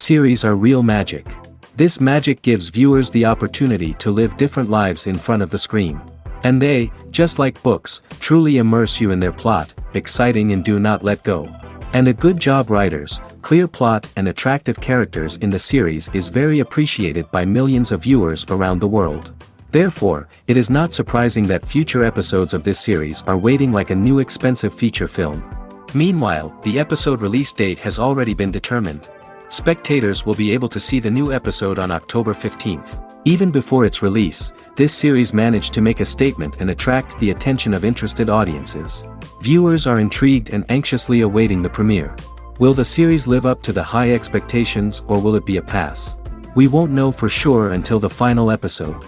series are real magic. This magic gives viewers the opportunity to live different lives in front of the screen. And they, just like books, truly immerse you in their plot, exciting and do not let go. And a good job writers, clear plot and attractive characters in the series is very appreciated by millions of viewers around the world. Therefore, it is not surprising that future episodes of this series are waiting like a new expensive feature film. Meanwhile, the episode release date has already been determined. Spectators will be able to see the new episode on October 15th. Even before its release, this series managed to make a statement and attract the attention of interested audiences. Viewers are intrigued and anxiously awaiting the premiere. Will the series live up to the high expectations or will it be a pass? We won't know for sure until the final episode.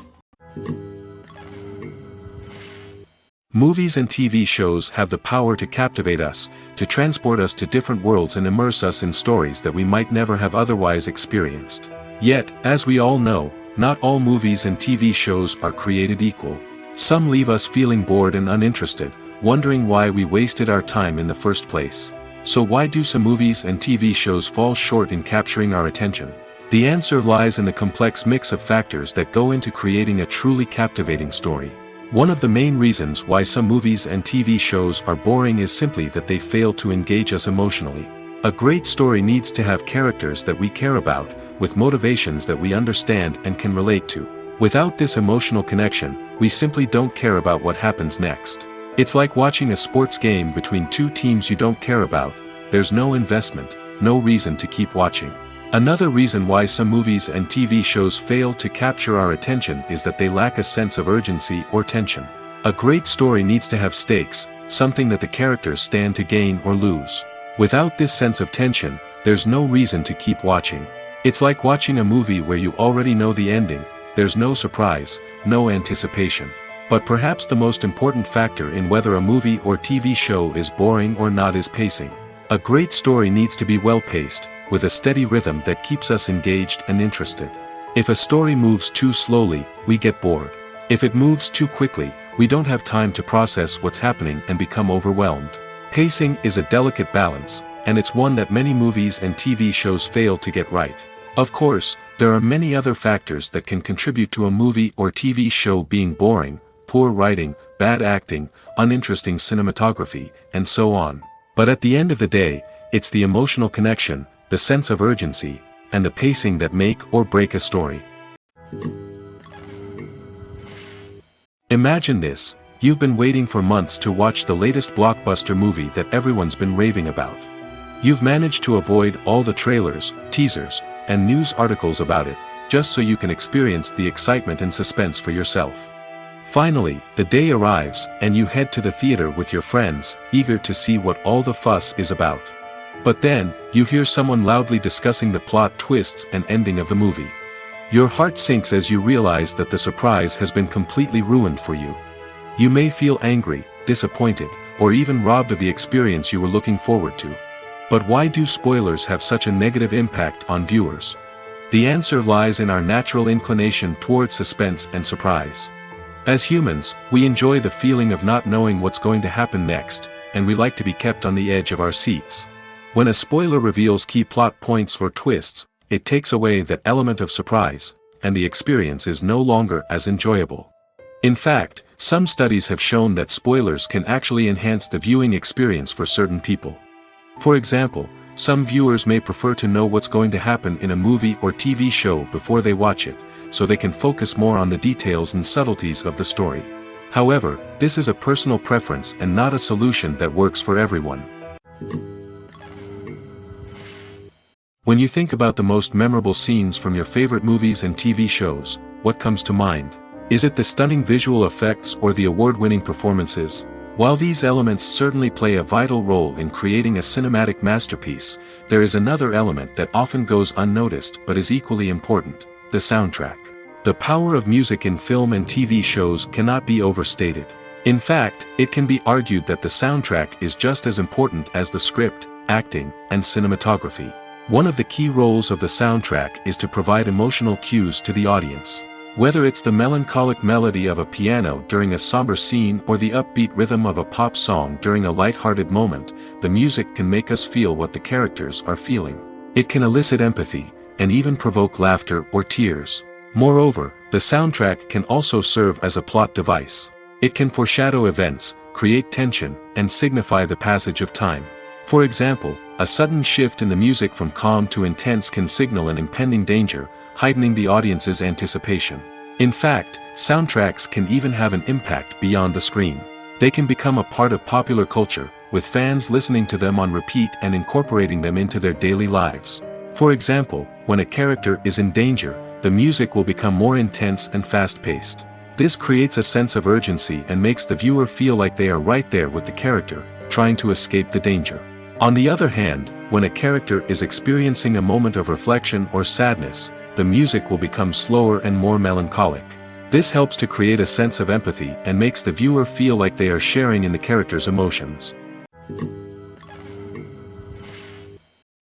Movies and TV shows have the power to captivate us, to transport us to different worlds and immerse us in stories that we might never have otherwise experienced. Yet, as we all know, not all movies and TV shows are created equal. Some leave us feeling bored and uninterested, wondering why we wasted our time in the first place. So why do some movies and TV shows fall short in capturing our attention? The answer lies in the complex mix of factors that go into creating a truly captivating story. One of the main reasons why some movies and TV shows are boring is simply that they fail to engage us emotionally. A great story needs to have characters that we care about, with motivations that we understand and can relate to. Without this emotional connection, we simply don't care about what happens next. It's like watching a sports game between two teams you don't care about. There's no investment, no reason to keep watching. Another reason why some movies and TV shows fail to capture our attention is that they lack a sense of urgency or tension. A great story needs to have stakes, something that the characters stand to gain or lose. Without this sense of tension, there's no reason to keep watching. It's like watching a movie where you already know the ending, there's no surprise, no anticipation. But perhaps the most important factor in whether a movie or TV show is boring or not is pacing. A great story needs to be well-paced, with a steady rhythm that keeps us engaged and interested. If a story moves too slowly, we get bored. If it moves too quickly, we don't have time to process what's happening and become overwhelmed. Pacing is a delicate balance, and it's one that many movies and TV shows fail to get right. Of course, there are many other factors that can contribute to a movie or TV show being boring: poor writing, bad acting, uninteresting cinematography, and so on. But at the end of the day, it's the emotional connection, the sense of urgency, and the pacing that make or break a story. Imagine this: you've been waiting for months to watch the latest blockbuster movie that everyone's been raving about. You've managed to avoid all the trailers, teasers, and news articles about it, just so you can experience the excitement and suspense for yourself. Finally, the day arrives, and you head to the theater with your friends, eager to see what all the fuss is about. But then, you hear someone loudly discussing the plot twists and ending of the movie. Your heart sinks as you realize that the surprise has been completely ruined for you. You may feel angry, disappointed, or even robbed of the experience you were looking forward to. But why do spoilers have such a negative impact on viewers? The answer lies in our natural inclination toward suspense and surprise. As humans, we enjoy the feeling of not knowing what's going to happen next, and we like to be kept on the edge of our seats. When a spoiler reveals key plot points or twists, it takes away that element of surprise, and the experience is no longer as enjoyable. In fact, some studies have shown that spoilers can actually enhance the viewing experience for certain people. For example, some viewers may prefer to know what's going to happen in a movie or TV show before they watch it, so they can focus more on the details and subtleties of the story. However, this is a personal preference and not a solution that works for everyone. When you think about the most memorable scenes from your favorite movies and TV shows, what comes to mind? Is it the stunning visual effects or the award-winning performances? While these elements certainly play a vital role in creating a cinematic masterpiece, there is another element that often goes unnoticed but is equally important: the soundtrack. The power of music in film and TV shows cannot be overstated. In fact, it can be argued that the soundtrack is just as important as the script, acting, and cinematography. One of the key roles of the soundtrack is to provide emotional cues to the audience. Whether it's the melancholic melody of a piano during a somber scene or the upbeat rhythm of a pop song during a light-hearted moment, the music can make us feel what the characters are feeling. It can elicit empathy, and even provoke laughter or tears. Moreover, the soundtrack can also serve as a plot device. It can foreshadow events, create tension, and signify the passage of time. For example, a sudden shift in the music from calm to intense can signal an impending danger, heightening the audience's anticipation. In fact, soundtracks can even have an impact beyond the screen. They can become a part of popular culture, with fans listening to them on repeat and incorporating them into their daily lives. For example, when a character is in danger, the music will become more intense and fast-paced. This creates a sense of urgency and makes the viewer feel like they are right there with the character, trying to escape the danger. On the other hand, when a character is experiencing a moment of reflection or sadness, the music will become slower and more melancholic. This helps to create a sense of empathy and makes the viewer feel like they are sharing in the character's emotions.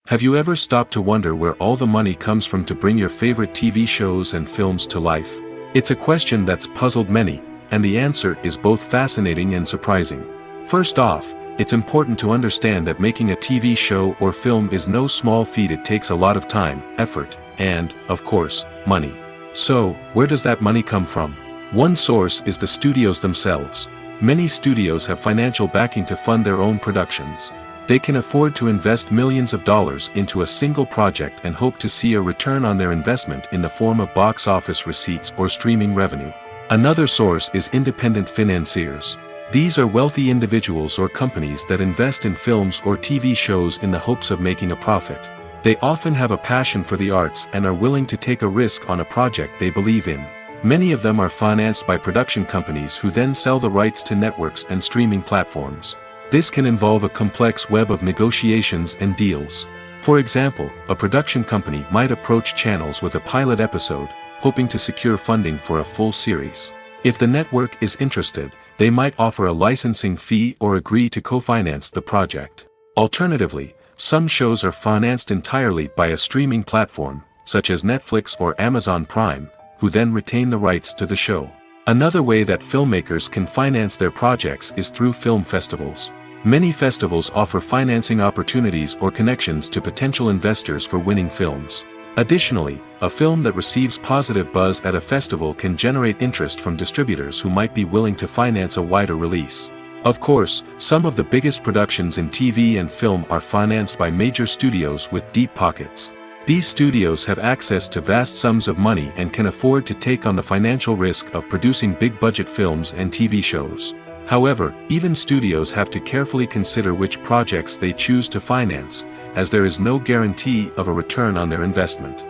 Have you ever stopped to wonder where all the money comes from to bring your favorite TV shows and films to life? It's a question that's puzzled many, and the answer is both fascinating and surprising. First off, it's important to understand that making a TV show or film is no small feat. It takes a lot of time, effort, and, of course, money. So, where does that money come from? One source is the studios themselves. Many studios have financial backing to fund their own productions. They can afford to invest millions of dollars into a single project and hope to see a return on their investment in the form of box office receipts or streaming revenue. Another source is independent financiers. These are wealthy individuals or companies that invest in films or TV shows in the hopes of making a profit. They often have a passion for the arts and are willing to take a risk on a project they believe in. Many of them are financed by production companies who then sell the rights to networks and streaming platforms. This can involve a complex web of negotiations and deals. For example, a production company might approach channels with a pilot episode, hoping to secure funding for a full series. If the network is interested, they might offer a licensing fee or agree to co-finance the project. Alternatively, some shows are financed entirely by a streaming platform, such as Netflix or Amazon Prime, who then retain the rights to the show. Another way that filmmakers can finance their projects is through film festivals. Many festivals offer financing opportunities or connections to potential investors for winning films. Additionally, a film that receives positive buzz at a festival can generate interest from distributors who might be willing to finance a wider release. Of course, some of the biggest productions in TV and film are financed by major studios with deep pockets. These studios have access to vast sums of money and can afford to take on the financial risk of producing big-budget films and TV shows. However, even studios have to carefully consider which projects they choose to finance, as there is no guarantee of a return on their investment.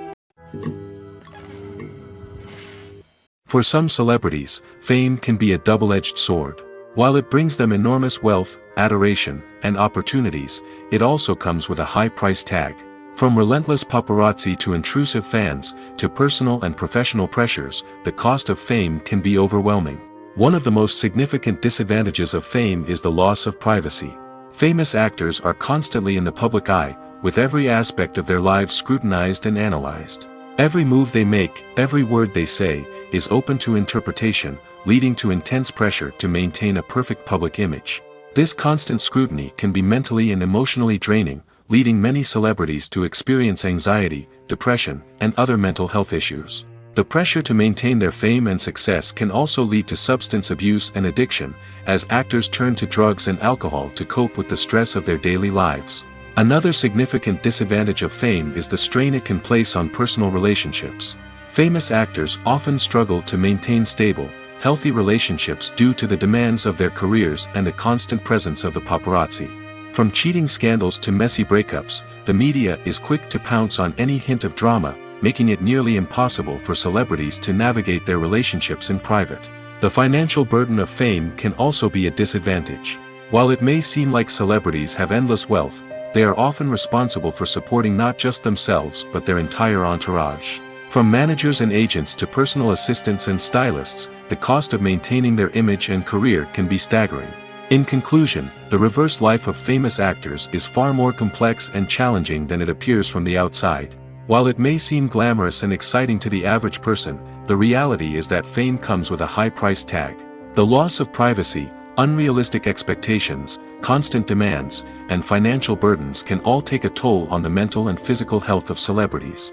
For some celebrities, fame can be a double-edged sword. While it brings them enormous wealth, adoration, and opportunities, it also comes with a high price tag. From relentless paparazzi to intrusive fans, to personal and professional pressures, the cost of fame can be overwhelming. One of the most significant disadvantages of fame is the loss of privacy. Famous actors are constantly in the public eye, with every aspect of their lives scrutinized and analyzed. Every move they make, every word they say, is open to interpretation, leading to intense pressure to maintain a perfect public image. This constant scrutiny can be mentally and emotionally draining, leading many celebrities to experience anxiety, depression, and other mental health issues. The pressure to maintain their fame and success can also lead to substance abuse and addiction, as actors turn to drugs and alcohol to cope with the stress of their daily lives. Another significant disadvantage of fame is the strain it can place on personal relationships. Famous actors often struggle to maintain stable, healthy relationships due to the demands of their careers and the constant presence of the paparazzi. From cheating scandals to messy breakups, the media is quick to pounce on any hint of drama, making it nearly impossible for celebrities to navigate their relationships in private. The financial burden of fame can also be a disadvantage. While it may seem like celebrities have endless wealth, they are often responsible for supporting not just themselves but their entire entourage. From managers and agents to personal assistants and stylists, the cost of maintaining their image and career can be staggering. In conclusion, the reverse life of famous actors is far more complex and challenging than it appears from the outside. While it may seem glamorous and exciting to the average person, the reality is that fame comes with a high price tag. The loss of privacy, unrealistic expectations, constant demands, and financial burdens can all take a toll on the mental and physical health of celebrities.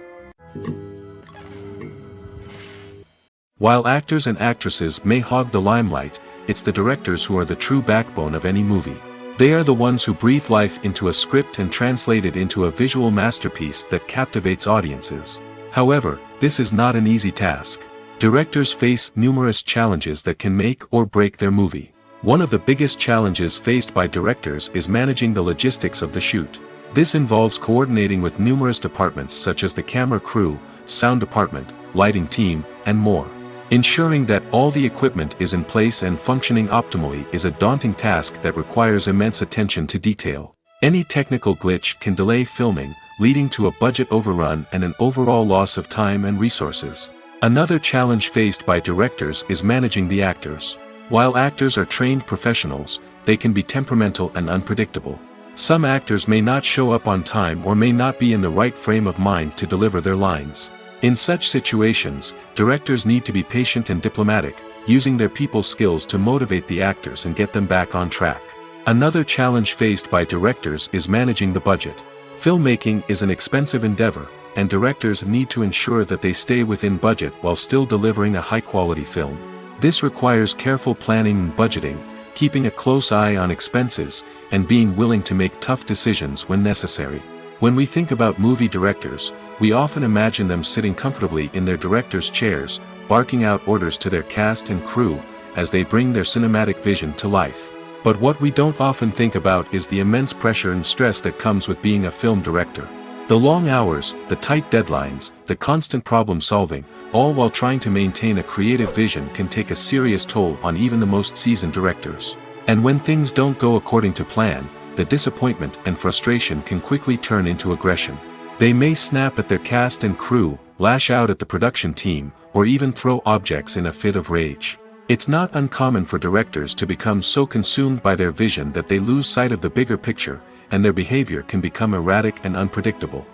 While actors and actresses may hog the limelight, it's the directors who are the true backbone of any movie. They are the ones who breathe life into a script and translate it into a visual masterpiece that captivates audiences. However, this is not an easy task. Directors face numerous challenges that can make or break their movie. One of the biggest challenges faced by directors is managing the logistics of the shoot. This involves coordinating with numerous departments such as the camera crew, sound department, lighting team, and more. Ensuring that all the equipment is in place and functioning optimally is a daunting task that requires immense attention to detail. Any technical glitch can delay filming, leading to a budget overrun and an overall loss of time and resources. Another challenge faced by directors is managing the actors. While actors are trained professionals, they can be temperamental and unpredictable. Some actors may not show up on time or may not be in the right frame of mind to deliver their lines. In such situations, directors need to be patient and diplomatic, using their people skills to motivate the actors and get them back on track. Another challenge faced by directors is managing the budget. Filmmaking is an expensive endeavor, and directors need to ensure that they stay within budget while still delivering a high-quality film. This requires careful planning and budgeting, keeping a close eye on expenses, and being willing to make tough decisions when necessary. When we think about movie directors, we often imagine them sitting comfortably in their director's chairs, barking out orders to their cast and crew, as they bring their cinematic vision to life. But what we don't often think about is the immense pressure and stress that comes with being a film director. The long hours, the tight deadlines, the constant problem solving, all while trying to maintain a creative vision can take a serious toll on even the most seasoned directors. And when things don't go according to plan, the disappointment and frustration can quickly turn into aggression. They may snap at their cast and crew, lash out at the production team, or even throw objects in a fit of rage. It's not uncommon for directors to become so consumed by their vision that they lose sight of the bigger picture, and their behavior can become erratic and unpredictable.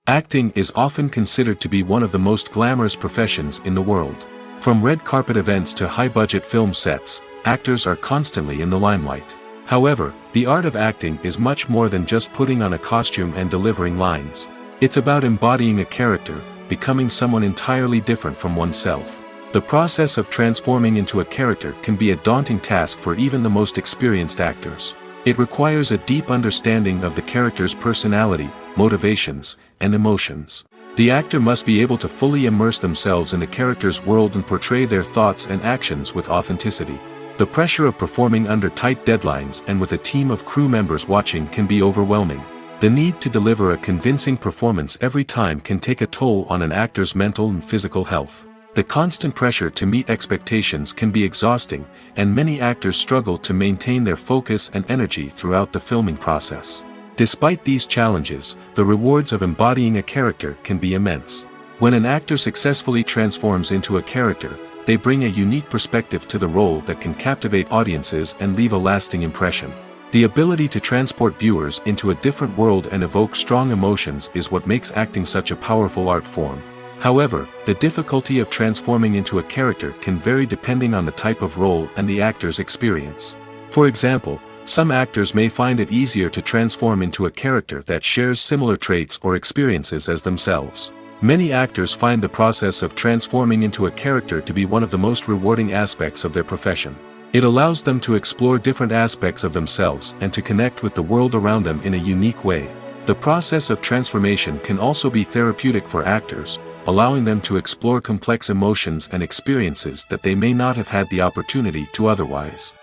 Acting is often considered to be one of the most glamorous professions in the world. From red carpet events to high-budget film sets, actors are constantly in the limelight. However, the art of acting is much more than just putting on a costume and delivering lines. It's about embodying a character, becoming someone entirely different from oneself. The process of transforming into a character can be a daunting task for even the most experienced actors. It requires a deep understanding of the character's personality, motivations, and emotions. The actor must be able to fully immerse themselves in the character's world and portray their thoughts and actions with authenticity. The pressure of performing under tight deadlines and with a team of crew members watching can be overwhelming. The need to deliver a convincing performance every time can take a toll on an actor's mental and physical health. The constant pressure to meet expectations can be exhausting, and many actors struggle to maintain their focus and energy throughout the filming process. Despite these challenges, the rewards of embodying a character can be immense. When an actor successfully transforms into a character, they bring a unique perspective to the role that can captivate audiences and leave a lasting impression. The ability to transport viewers into a different world and evoke strong emotions is what makes acting such a powerful art form. However, the difficulty of transforming into a character can vary depending on the type of role and the actor's experience. For example, some actors may find it easier to transform into a character that shares similar traits or experiences as themselves. Many actors find the process of transforming into a character to be one of the most rewarding aspects of their profession. It allows them to explore different aspects of themselves and to connect with the world around them in a unique way. The process of transformation can also be therapeutic for actors, allowing them to explore complex emotions and experiences that they may not have had the opportunity to otherwise.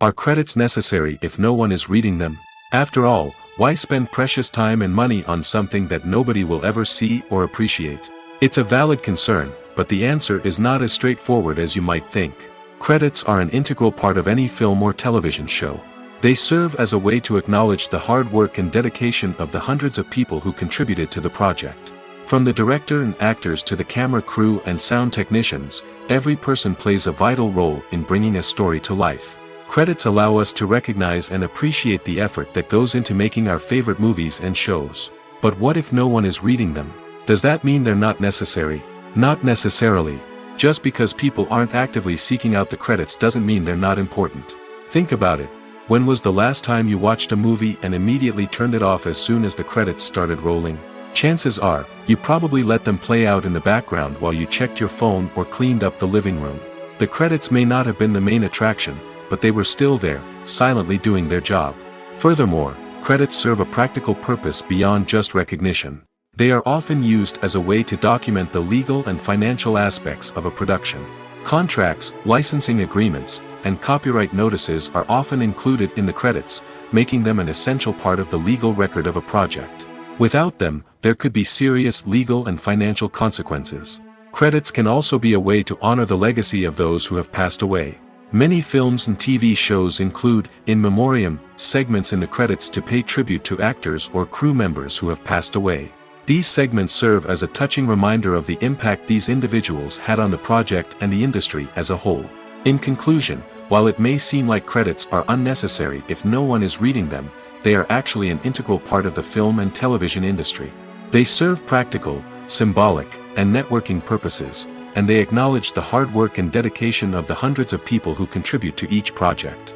Are credits necessary if no one is reading them? After all, why spend precious time and money on something that nobody will ever see or appreciate? It's a valid concern, but the answer is not as straightforward as you might think. Credits are an integral part of any film or television show. They serve as a way to acknowledge the hard work and dedication of the hundreds of people who contributed to the project. From the director and actors to the camera crew and sound technicians, every person plays a vital role in bringing a story to life. Credits allow us to recognize and appreciate the effort that goes into making our favorite movies and shows. But what if no one is reading them? Does that mean they're not necessary? Not necessarily. Just because people aren't actively seeking out the credits doesn't mean they're not important. Think about it. When was the last time you watched a movie and immediately turned it off as soon as the credits started rolling? Chances are, you probably let them play out in the background while you checked your phone or cleaned up the living room. The credits may not have been the main attraction, but they were still there, silently doing their job. Furthermore, credits serve a practical purpose beyond just recognition. They are often used as a way to document the legal and financial aspects of a production. Contracts, licensing agreements, and copyright notices are often included in the credits, making them an essential part of the legal record of a project. Without them, there could be serious legal and financial consequences. Credits can also be a way to honor the legacy of those who have passed away. Many films and TV shows include, in memoriam, segments in the credits to pay tribute to actors or crew members who have passed away. These segments serve as a touching reminder of the impact these individuals had on the project and the industry as a whole. In conclusion, while it may seem like credits are unnecessary if no one is reading them, they are actually an integral part of the film and television industry. They serve practical, symbolic, and networking purposes, and they acknowledge the hard work and dedication of the hundreds of people who contribute to each project.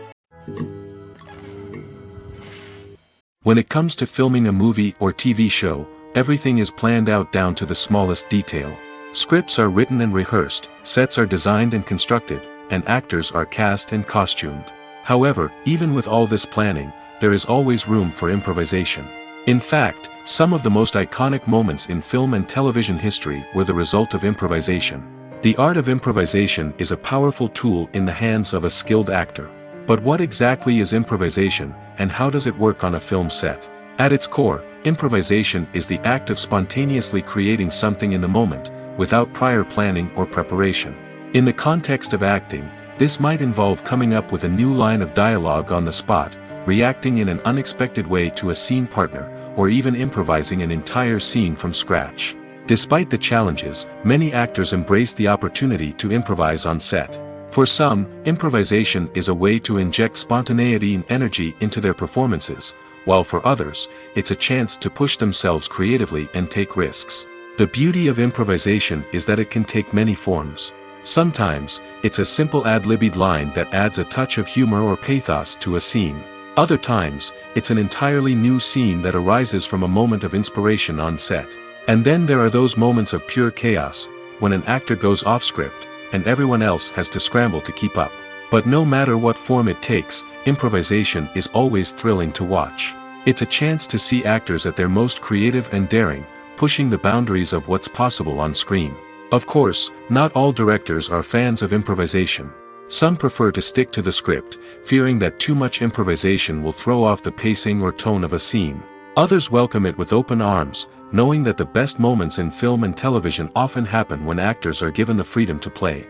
When it comes to filming a movie or TV show, everything is planned out down to the smallest detail. Scripts are written and rehearsed, sets are designed and constructed, and actors are cast and costumed. However, even with all this planning, there is always room for improvisation. In fact, some of the most iconic moments in film and television history were the result of improvisation. The art of improvisation is a powerful tool in the hands of a skilled actor. But what exactly is improvisation, and how does it work on a film set? At its core, improvisation is the act of spontaneously creating something in the moment, without prior planning or preparation. In the context of acting, this might involve coming up with a new line of dialogue on the spot, reacting in an unexpected way to a scene partner, or even improvising an entire scene from scratch. Despite the challenges, many actors embrace the opportunity to improvise on set. For some, improvisation is a way to inject spontaneity and energy into their performances, while for others, it's a chance to push themselves creatively and take risks. The beauty of improvisation is that it can take many forms. Sometimes, it's a simple ad-libbed line that adds a touch of humor or pathos to a scene. Other times, it's an entirely new scene that arises from a moment of inspiration on set. And then there are those moments of pure chaos, when an actor goes off script, and everyone else has to scramble to keep up. But no matter what form it takes, improvisation is always thrilling to watch. It's a chance to see actors at their most creative and daring, pushing the boundaries of what's possible on screen. Of course, not all directors are fans of improvisation. Some prefer to stick to the script, fearing that too much improvisation will throw off the pacing or tone of a scene. Others welcome it with open arms, knowing that the best moments in film and television often happen when actors are given the freedom to play.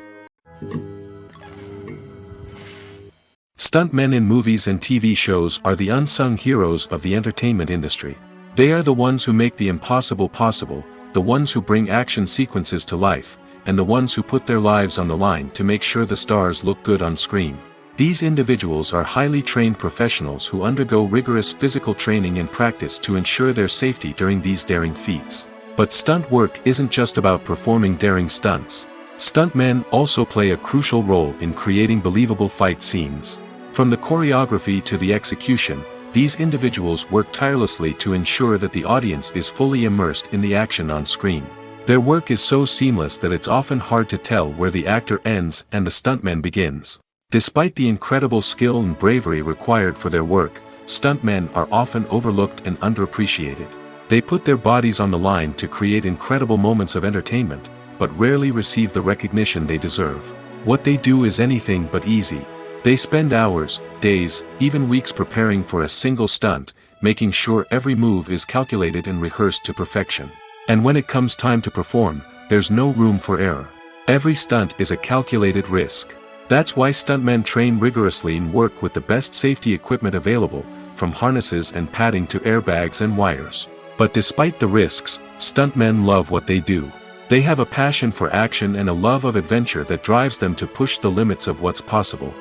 Stuntmen in movies and TV shows are the unsung heroes of the entertainment industry. They are the ones who make the impossible possible, the ones who bring action sequences to life, and the ones who put their lives on the line to make sure the stars look good on screen. These individuals are highly trained professionals who undergo rigorous physical training and practice to ensure their safety during these daring feats. But stunt work isn't just about performing daring stunts. Stuntmen also play a crucial role in creating believable fight scenes. From the choreography to the execution, these individuals work tirelessly to ensure that the audience is fully immersed in the action on screen. Their work is so seamless that it's often hard to tell where the actor ends and the stuntman begins. Despite the incredible skill and bravery required for their work, stuntmen are often overlooked and underappreciated. They put their bodies on the line to create incredible moments of entertainment, but rarely receive the recognition they deserve. What they do is anything but easy. They spend hours, days, even weeks preparing for a single stunt, making sure every move is calculated and rehearsed to perfection. And when it comes time to perform, there's no room for error. Every stunt is a calculated risk. That's why stuntmen train rigorously and work with the best safety equipment available, from harnesses and padding to airbags and wires. But despite the risks, stuntmen love what they do. They have a passion for action and a love of adventure that drives them to push the limits of what's possible.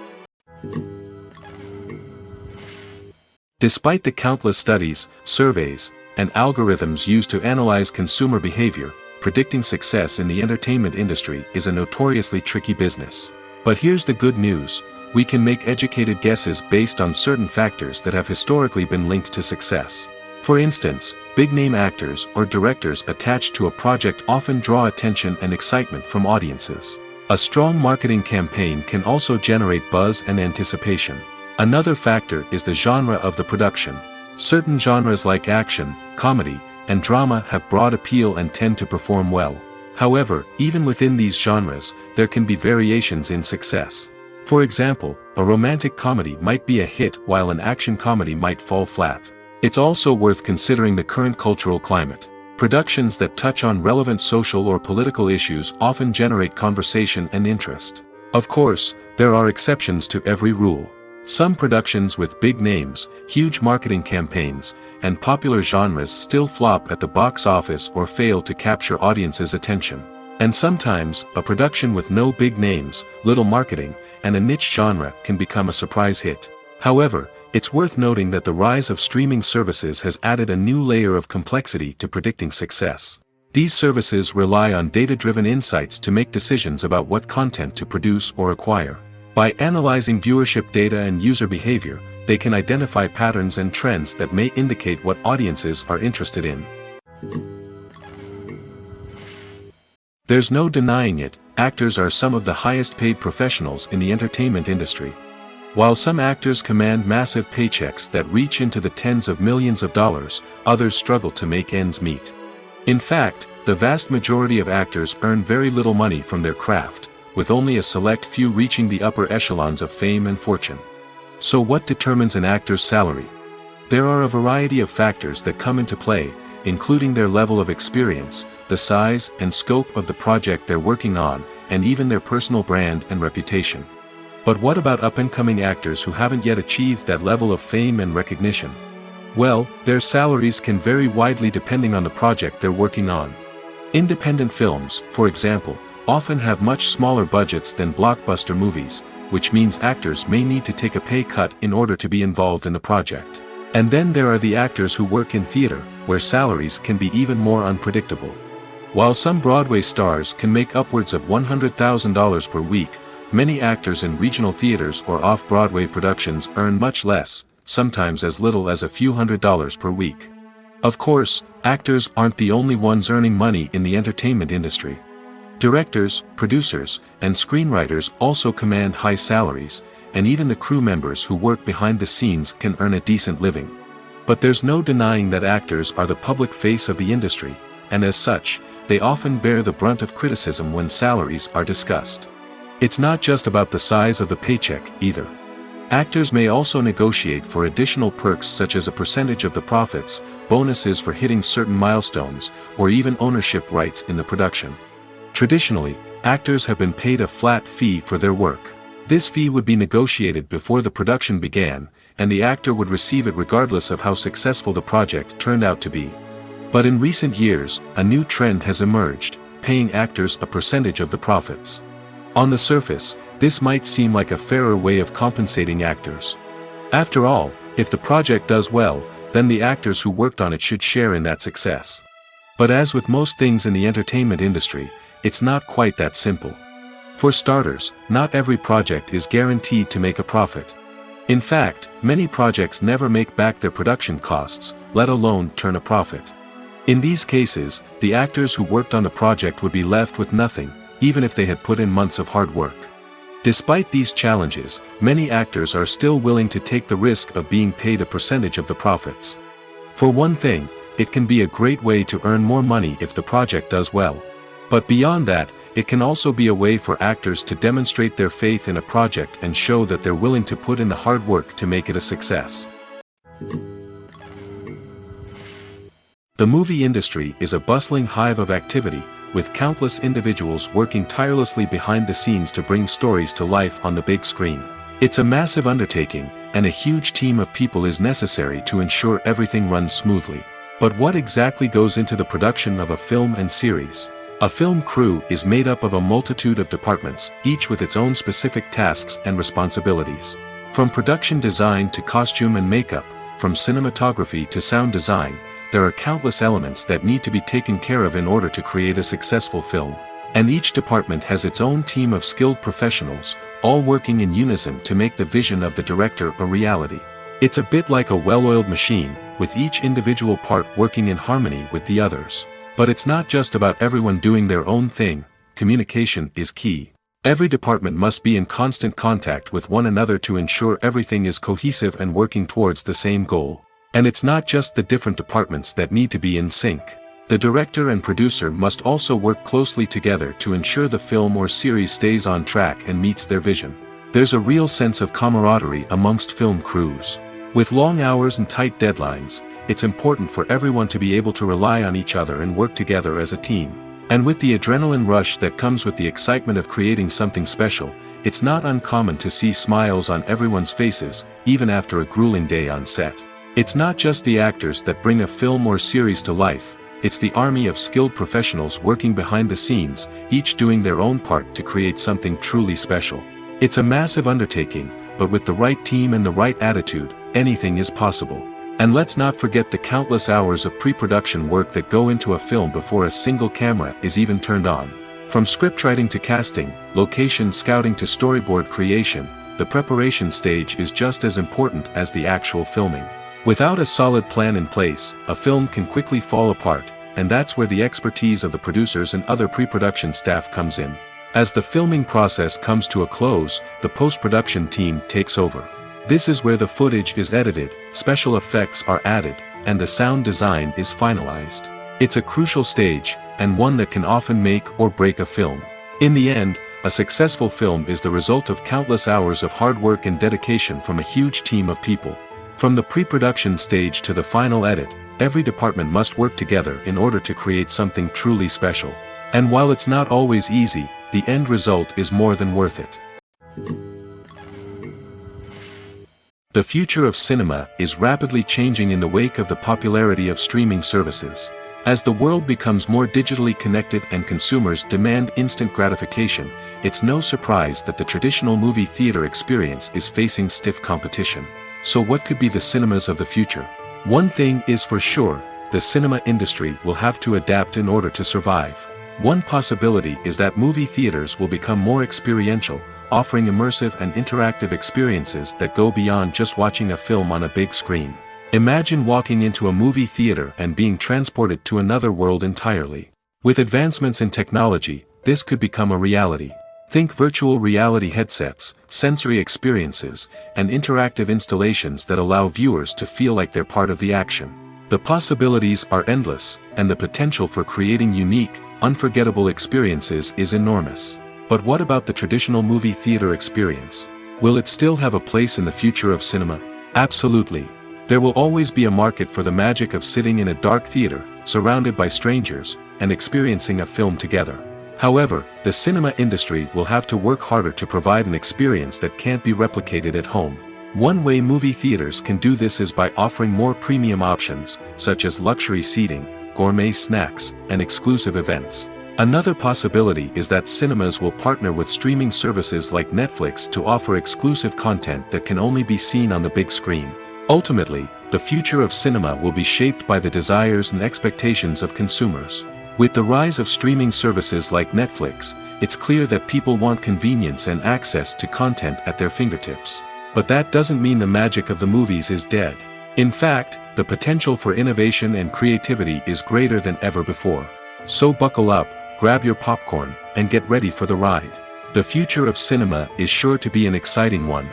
Despite the countless studies, surveys, and algorithms used to analyze consumer behavior, predicting success in the entertainment industry is a notoriously tricky business. But here's the good news, we can make educated guesses based on certain factors that have historically been linked to success. For instance, big-name actors or directors attached to a project often draw attention and excitement from audiences. A strong marketing campaign can also generate buzz and anticipation. Another factor is the genre of the production. Certain genres like action, comedy, and drama have broad appeal and tend to perform well. However, even within these genres, there can be variations in success. For example, a romantic comedy might be a hit while an action comedy might fall flat. It's also worth considering the current cultural climate. Productions that touch on relevant social or political issues often generate conversation and interest. Of course, there are exceptions to every rule. Some productions with big names, huge marketing campaigns, and popular genres still flop at the box office or fail to capture audiences' attention. And sometimes, a production with no big names, little marketing, and a niche genre can become a surprise hit. However, it's worth noting that the rise of streaming services has added a new layer of complexity to predicting success. These services rely on data-driven insights to make decisions about what content to produce or acquire. By analyzing viewership data and user behavior, they can identify patterns and trends that may indicate what audiences are interested in. There's no denying it, actors are some of the highest-paid professionals in the entertainment industry. While some actors command massive paychecks that reach into the tens of millions of dollars, others struggle to make ends meet. In fact, the vast majority of actors earn very little money from their craft, with only a select few reaching the upper echelons of fame and fortune. So what determines an actor's salary? There are a variety of factors that come into play, including their level of experience, the size and scope of the project they're working on, and even their personal brand and reputation. But what about up-and-coming actors who haven't yet achieved that level of fame and recognition? Well, their salaries can vary widely depending on the project they're working on. Independent films, for example, often have much smaller budgets than blockbuster movies, which means actors may need to take a pay cut in order to be involved in the project. And then there are the actors who work in theater, where salaries can be even more unpredictable. While some Broadway stars can make upwards of $100,000 per week, many actors in regional theaters or off-Broadway productions earn much less, sometimes as little as a few $100s per week. Of course, actors aren't the only ones earning money in the entertainment industry. Directors, producers, and screenwriters also command high salaries, and even the crew members who work behind the scenes can earn a decent living. But there's no denying that actors are the public face of the industry, and as such, they often bear the brunt of criticism when salaries are discussed. It's not just about the size of the paycheck, either. Actors may also negotiate for additional perks such as a percentage of the profits, bonuses for hitting certain milestones, or even ownership rights in the production. Traditionally, actors have been paid a flat fee for their work. This fee would be negotiated before the production began, and the actor would receive it regardless of how successful the project turned out to be. But in recent years, a new trend has emerged, paying actors a percentage of the profits. On the surface, this might seem like a fairer way of compensating actors. After all, if the project does well, then the actors who worked on it should share in that success. But as with most things in the entertainment industry, it's not quite that simple. For starters, not every project is guaranteed to make a profit. In fact, many projects never make back their production costs, let alone turn a profit. In these cases, the actors who worked on the project would be left with nothing, even if they had put in months of hard work. Despite these challenges, many actors are still willing to take the risk of being paid a percentage of the profits. For one thing, it can be a great way to earn more money if the project does well. But beyond that, it can also be a way for actors to demonstrate their faith in a project and show that they're willing to put in the hard work to make it a success. The movie industry is a bustling hive of activity, with countless individuals working tirelessly behind the scenes to bring stories to life on the big screen. It's a massive undertaking, and a huge team of people is necessary to ensure everything runs smoothly. But what exactly goes into the production of a film and series? A film crew is made up of a multitude of departments, each with its own specific tasks and responsibilities. From production design to costume and makeup, from cinematography to sound design, there are countless elements that need to be taken care of in order to create a successful film. And each department has its own team of skilled professionals, all working in unison to make the vision of the director a reality. It's a bit like a well-oiled machine, with each individual part working in harmony with the others. But it's not just about everyone doing their own thing. Communication is key. Every department must be in constant contact with one another to ensure everything is cohesive and working towards the same goal. And it's not just the different departments that need to be in sync. The director and producer must also work closely together to ensure the film or series stays on track and meets their vision. There's a real sense of camaraderie amongst film crews. With long hours and tight deadlines, it's important for everyone to be able to rely on each other and work together as a team. And with the adrenaline rush that comes with the excitement of creating something special, it's not uncommon to see smiles on everyone's faces, even after a grueling day on set. It's not just the actors that bring a film or series to life, it's the army of skilled professionals working behind the scenes, each doing their own part to create something truly special. It's a massive undertaking, but with the right team and the right attitude, anything is possible. And let's not forget the countless hours of pre-production work that go into a film before a single camera is even turned on. From scriptwriting to casting, location scouting to storyboard creation, the preparation stage is just as important as the actual filming. Without a solid plan in place, a film can quickly fall apart, and that's where the expertise of the producers and other pre-production staff comes in. As the filming process comes to a close, the post-production team takes over. This is where the footage is edited, special effects are added, and the sound design is finalized. It's a crucial stage, and one that can often make or break a film. In the end, a successful film is the result of countless hours of hard work and dedication from a huge team of people. From the pre-production stage to the final edit, every department must work together in order to create something truly special. And while it's not always easy, the end result is more than worth it. The future of cinema is rapidly changing in the wake of the popularity of streaming services. As the world becomes more digitally connected and consumers demand instant gratification, it's no surprise that the traditional movie theater experience is facing stiff competition. So what could be the cinemas of the future? One thing is for sure, the cinema industry will have to adapt in order to survive. One possibility is that movie theaters will become more experiential, offering immersive and interactive experiences that go beyond just watching a film on a big screen. Imagine walking into a movie theater and being transported to another world entirely. With advancements in technology, this could become a reality. Think virtual reality headsets, sensory experiences, and interactive installations that allow viewers to feel like they're part of the action. The possibilities are endless, and the potential for creating unique, unforgettable experiences is enormous. But what about the traditional movie theater experience? Will it still have a place in the future of cinema? Absolutely. There will always be a market for the magic of sitting in a dark theater, surrounded by strangers, and experiencing a film together. However, the cinema industry will have to work harder to provide an experience that can't be replicated at home. One way movie theaters can do this is by offering more premium options, such as luxury seating, gourmet snacks, and exclusive events. Another possibility is that cinemas will partner with streaming services like Netflix to offer exclusive content that can only be seen on the big screen. Ultimately, the future of cinema will be shaped by the desires and expectations of consumers. With the rise of streaming services like Netflix, it's clear that people want convenience and access to content at their fingertips. But that doesn't mean the magic of the movies is dead. In fact, the potential for innovation and creativity is greater than ever before. So buckle up, grab your popcorn, and get ready for the ride. The future of cinema is sure to be an exciting one.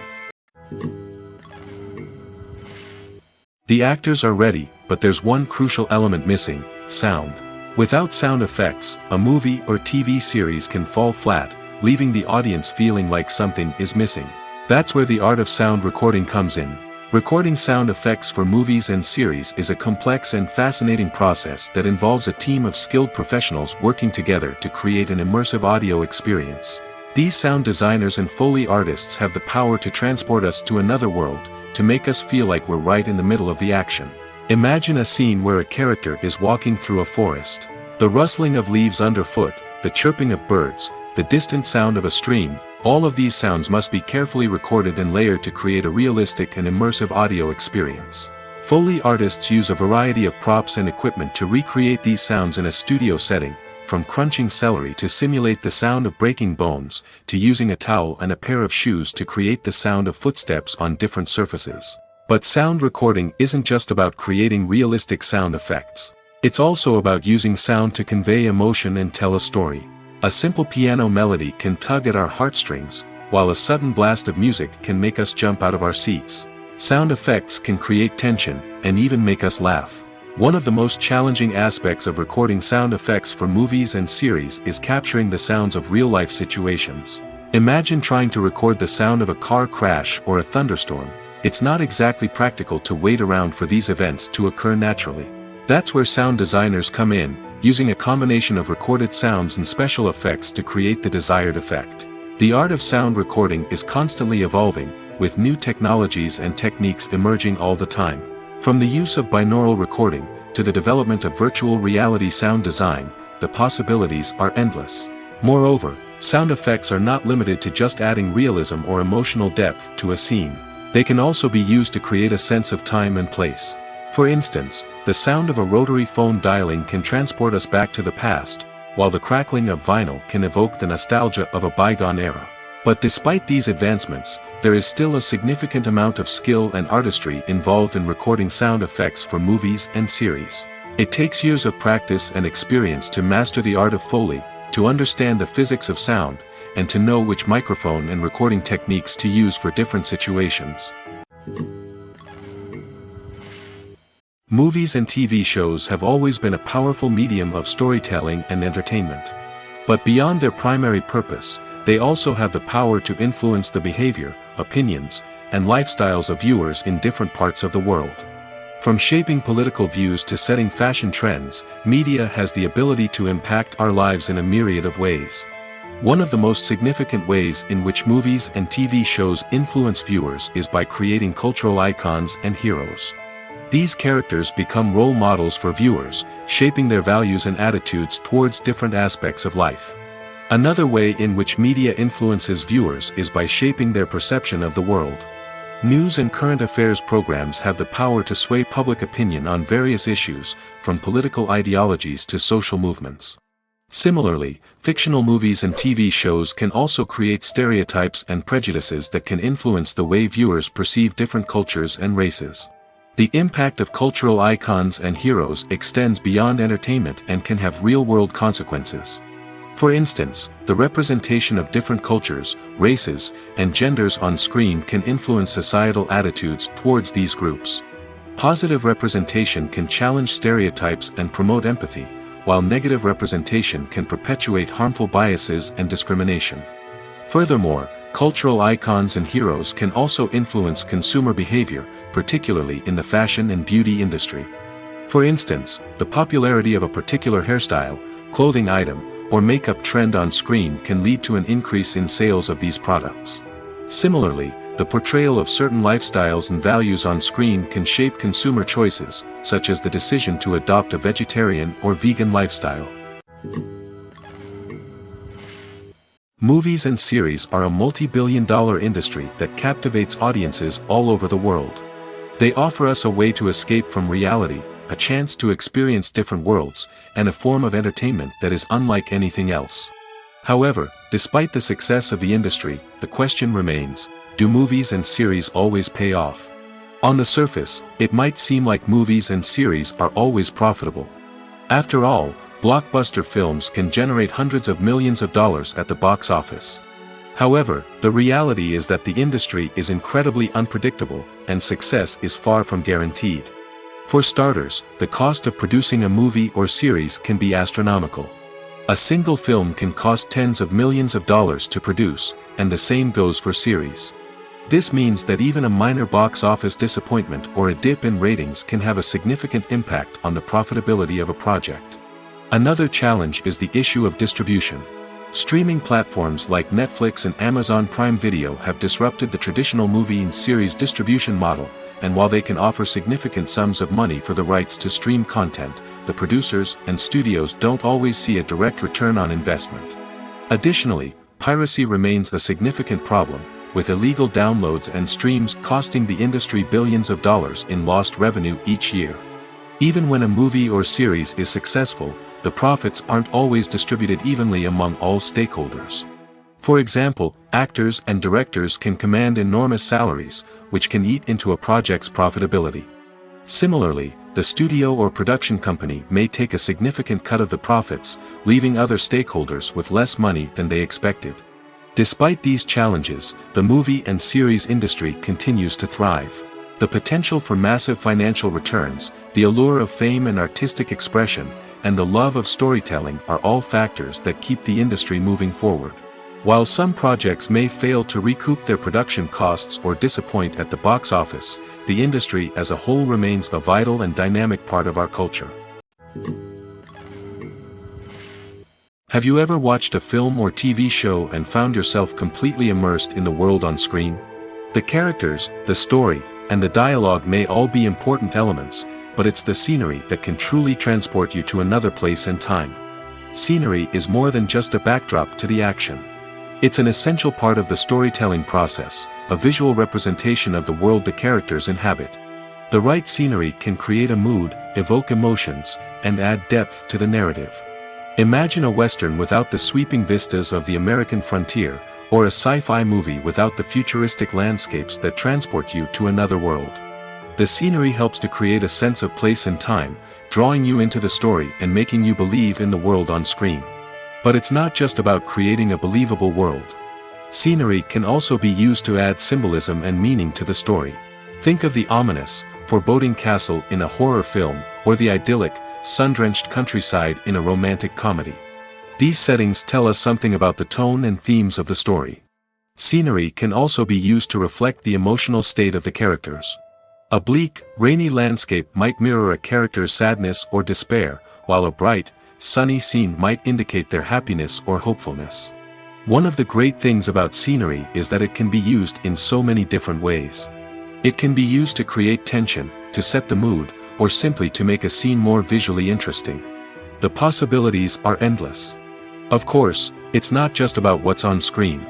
The actors are ready, but there's one crucial element missing: sound. Without sound effects, a movie or TV series can fall flat, leaving the audience feeling like something is missing. That's where the art of sound recording comes in. Recording sound effects for movies and series is a complex and fascinating process that involves a team of skilled professionals working together to create an immersive audio experience. These sound designers and Foley artists have the power to transport us to another world, to make us feel like we're right in the middle of the action. Imagine a scene where a character is walking through a forest. The rustling of leaves underfoot, the chirping of birds, the distant sound of a stream, all of these sounds must be carefully recorded and layered to create a realistic and immersive audio experience. Foley artists use a variety of props and equipment to recreate these sounds in a studio setting, from crunching celery to simulate the sound of breaking bones, to using a towel and a pair of shoes to create the sound of footsteps on different surfaces. But sound recording isn't just about creating realistic sound effects. It's also about using sound to convey emotion and tell a story. A simple piano melody can tug at our heartstrings, while a sudden blast of music can make us jump out of our seats. Sound effects can create tension, and even make us laugh. One of the most challenging aspects of recording sound effects for movies and series is capturing the sounds of real-life situations. Imagine trying to record the sound of a car crash or a thunderstorm. It's not exactly practical to wait around for these events to occur naturally. That's where sound designers come in, using a combination of recorded sounds and special effects to create the desired effect. The art of sound recording is constantly evolving, with new technologies and techniques emerging all the time. From the use of binaural recording, to the development of virtual reality sound design, the possibilities are endless. Moreover, sound effects are not limited to just adding realism or emotional depth to a scene. They can also be used to create a sense of time and place. For instance, the sound of a rotary phone dialing can transport us back to the past, while the crackling of vinyl can evoke the nostalgia of a bygone era. But despite these advancements, there is still a significant amount of skill and artistry involved in recording sound effects for movies and series. It takes years of practice and experience to master the art of Foley, to understand the physics of sound, and to know which microphone and recording techniques to use for different situations. Movies and TV shows have always been a powerful medium of storytelling and entertainment. But beyond their primary purpose, they also have the power to influence the behavior, opinions, and lifestyles of viewers in different parts of the world. From shaping political views to setting fashion trends, media has the ability to impact our lives in a myriad of ways. One of the most significant ways in which movies and TV shows influence viewers is by creating cultural icons and heroes. These characters become role models for viewers, shaping their values and attitudes towards different aspects of life. Another way in which media influences viewers is by shaping their perception of the world. News and current affairs programs have the power to sway public opinion on various issues, from political ideologies to social movements. Similarly, fictional movies and TV shows can also create stereotypes and prejudices that can influence the way viewers perceive different cultures and races. The impact of cultural icons and heroes extends beyond entertainment and can have real-world consequences. For instance, the representation of different cultures, races, and genders on screen can influence societal attitudes towards these groups. Positive representation can challenge stereotypes and promote empathy, while negative representation can perpetuate harmful biases and discrimination. Furthermore, cultural icons and heroes can also influence consumer behavior, particularly in the fashion and beauty industry. For instance, the popularity of a particular hairstyle, clothing item, or makeup trend on screen can lead to an increase in sales of these products. Similarly, the portrayal of certain lifestyles and values on screen can shape consumer choices, such as the decision to adopt a vegetarian or vegan lifestyle. Movies and series are a multi-billion-dollar industry that captivates audiences all over the world. They offer us a way to escape from reality, a chance to experience different worlds, and a form of entertainment that is unlike anything else. However, despite the success of the industry, the question remains: do movies and series always pay off? On the surface, it might seem like movies and series are always profitable. After all, blockbuster films can generate hundreds of millions of dollars at the box office. However, the reality is that the industry is incredibly unpredictable, and success is far from guaranteed. For starters, the cost of producing a movie or series can be astronomical. A single film can cost tens of millions of dollars to produce, and the same goes for series. This means that even a minor box office disappointment or a dip in ratings can have a significant impact on the profitability of a project. Another challenge is the issue of distribution. Streaming platforms like Netflix and Amazon Prime Video have disrupted the traditional movie and series distribution model, and while they can offer significant sums of money for the rights to stream content, the producers and studios don't always see a direct return on investment. Additionally, piracy remains a significant problem, with illegal downloads and streams costing the industry billions of dollars in lost revenue each year. Even when a movie or series is successful, the profits aren't always distributed evenly among all stakeholders. For example, actors and directors can command enormous salaries, which can eat into a project's profitability. Similarly, the studio or production company may take a significant cut of the profits, leaving other stakeholders with less money than they expected. Despite these challenges, the movie and series industry continues to thrive. The potential for massive financial returns, the allure of fame and artistic expression, and the love of storytelling are all factors that keep the industry moving forward. While some projects may fail to recoup their production costs or disappoint at the box office, the industry as a whole remains a vital and dynamic part of our culture. Have you ever watched a film or TV show and found yourself completely immersed in the world on screen? The characters, the story, and the dialogue may all be important elements, but it's the scenery that can truly transport you to another place and time. Scenery is more than just a backdrop to the action. It's an essential part of the storytelling process, a visual representation of the world the characters inhabit. The right scenery can create a mood, evoke emotions, and add depth to the narrative. Imagine a Western without the sweeping vistas of the American frontier, or a sci-fi movie without the futuristic landscapes that transport you to another world. The scenery helps to create a sense of place and time, drawing you into the story and making you believe in the world on screen. But it's not just about creating a believable world. Scenery can also be used to add symbolism and meaning to the story. Think of the ominous, foreboding castle in a horror film, or the idyllic, sun-drenched countryside in a romantic comedy. These settings tell us something about the tone and themes of the story. Scenery can also be used to reflect the emotional state of the characters. A bleak, rainy landscape might mirror a character's sadness or despair, while a bright, sunny scene might indicate their happiness or hopefulness. One of the great things about scenery is that it can be used in so many different ways. It can be used to create tension, to set the mood, or simply to make a scene more visually interesting. The possibilities are endless. Of course, it's not just about what's on screen.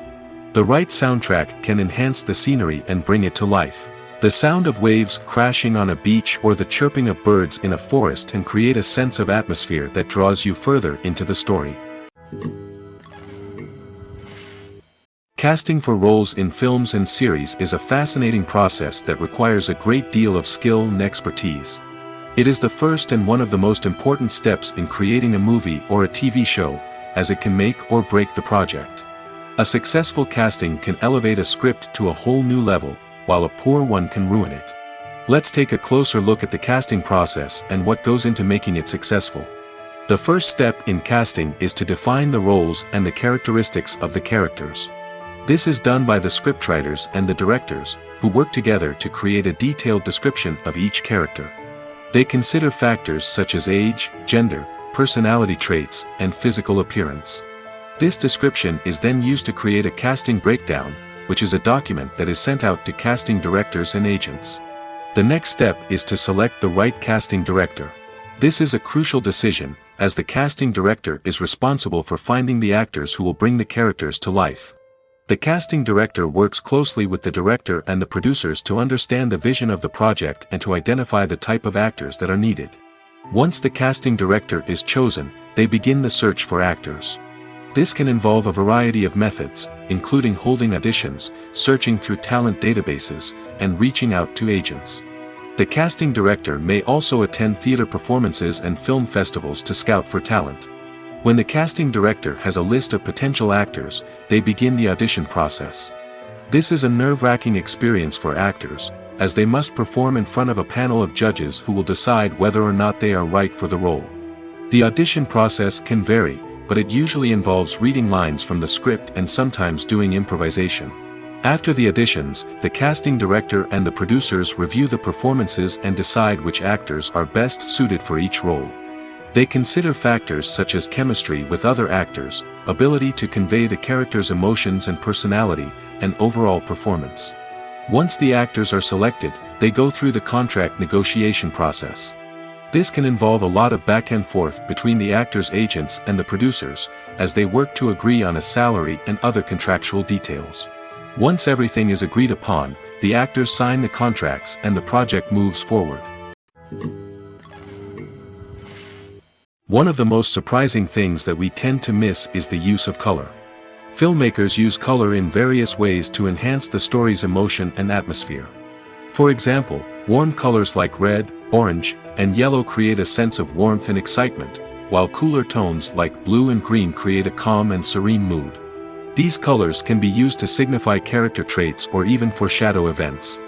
The right soundtrack can enhance the scenery and bring it to life. The sound of waves crashing on a beach or the chirping of birds in a forest can create a sense of atmosphere that draws you further into the story. Casting for roles in films and series is a fascinating process that requires a great deal of skill and expertise. It is the first and one of the most important steps in creating a movie or a TV show, as it can make or break the project. A successful casting can elevate a script to a whole new level, while a poor one can ruin it. Let's take a closer look at the casting process and what goes into making it successful. The first step in casting is to define the roles and the characteristics of the characters. This is done by the scriptwriters and the directors, who work together to create a detailed description of each character. They consider factors such as age, gender, personality traits, and physical appearance. This description is then used to create a casting breakdown, which is a document that is sent out to casting directors and agents. The next step is to select the right casting director. This is a crucial decision, as the casting director is responsible for finding the actors who will bring the characters to life. The casting director works closely with the director and the producers to understand the vision of the project and to identify the type of actors that are needed. Once the casting director is chosen, they begin the search for actors. This can involve a variety of methods, including holding auditions, searching through talent databases, and reaching out to agents. The casting director may also attend theater performances and film festivals to scout for talent. When the casting director has a list of potential actors, they begin the audition process. This is a nerve-wracking experience for actors, as they must perform in front of a panel of judges who will decide whether or not they are right for the role. The audition process can vary, but it usually involves reading lines from the script and sometimes doing improvisation. After the auditions, the casting director and the producers review the performances and decide which actors are best suited for each role. They consider factors such as chemistry with other actors, ability to convey the character's emotions and personality, and overall performance. Once the actors are selected, they go through the contract negotiation process. This can involve a lot of back and forth between the actors' agents and the producers, as they work to agree on a salary and other contractual details. Once everything is agreed upon, the actors sign the contracts and the project moves forward. One of the most surprising things that we tend to miss is the use of color. Filmmakers use color in various ways to enhance the story's emotion and atmosphere. For example, warm colors like red, orange, and yellow create a sense of warmth and excitement, while cooler tones like blue and green create a calm and serene mood. These colors can be used to signify character traits or even foreshadow events.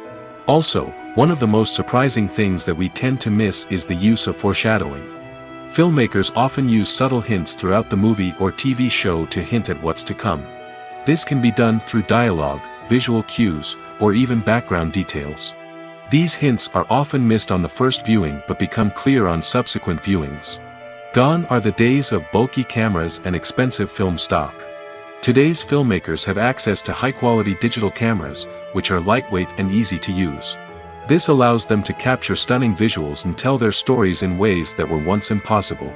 Also, one of the most surprising things that we tend to miss is the use of foreshadowing. Filmmakers often use subtle hints throughout the movie or TV show to hint at what's to come. This can be done through dialogue, visual cues, or even background details. These hints are often missed on the first viewing but become clear on subsequent viewings. Gone are the days of bulky cameras and expensive film stock. Today's filmmakers have access to high-quality digital cameras, which are lightweight and easy to use. This allows them to capture stunning visuals and tell their stories in ways that were once impossible.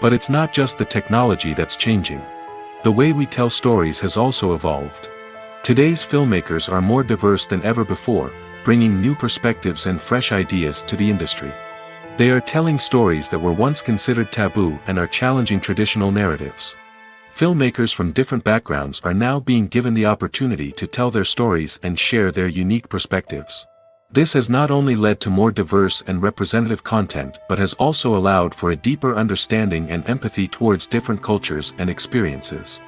But it's not just the technology that's changing. The way we tell stories has also evolved. Today's filmmakers are more diverse than ever before, bringing new perspectives and fresh ideas to the industry. They are telling stories that were once considered taboo and are challenging traditional narratives. Filmmakers from different backgrounds are now being given the opportunity to tell their stories and share their unique perspectives. This has not only led to more diverse and representative content but has also allowed for a deeper understanding and empathy towards different cultures and experiences.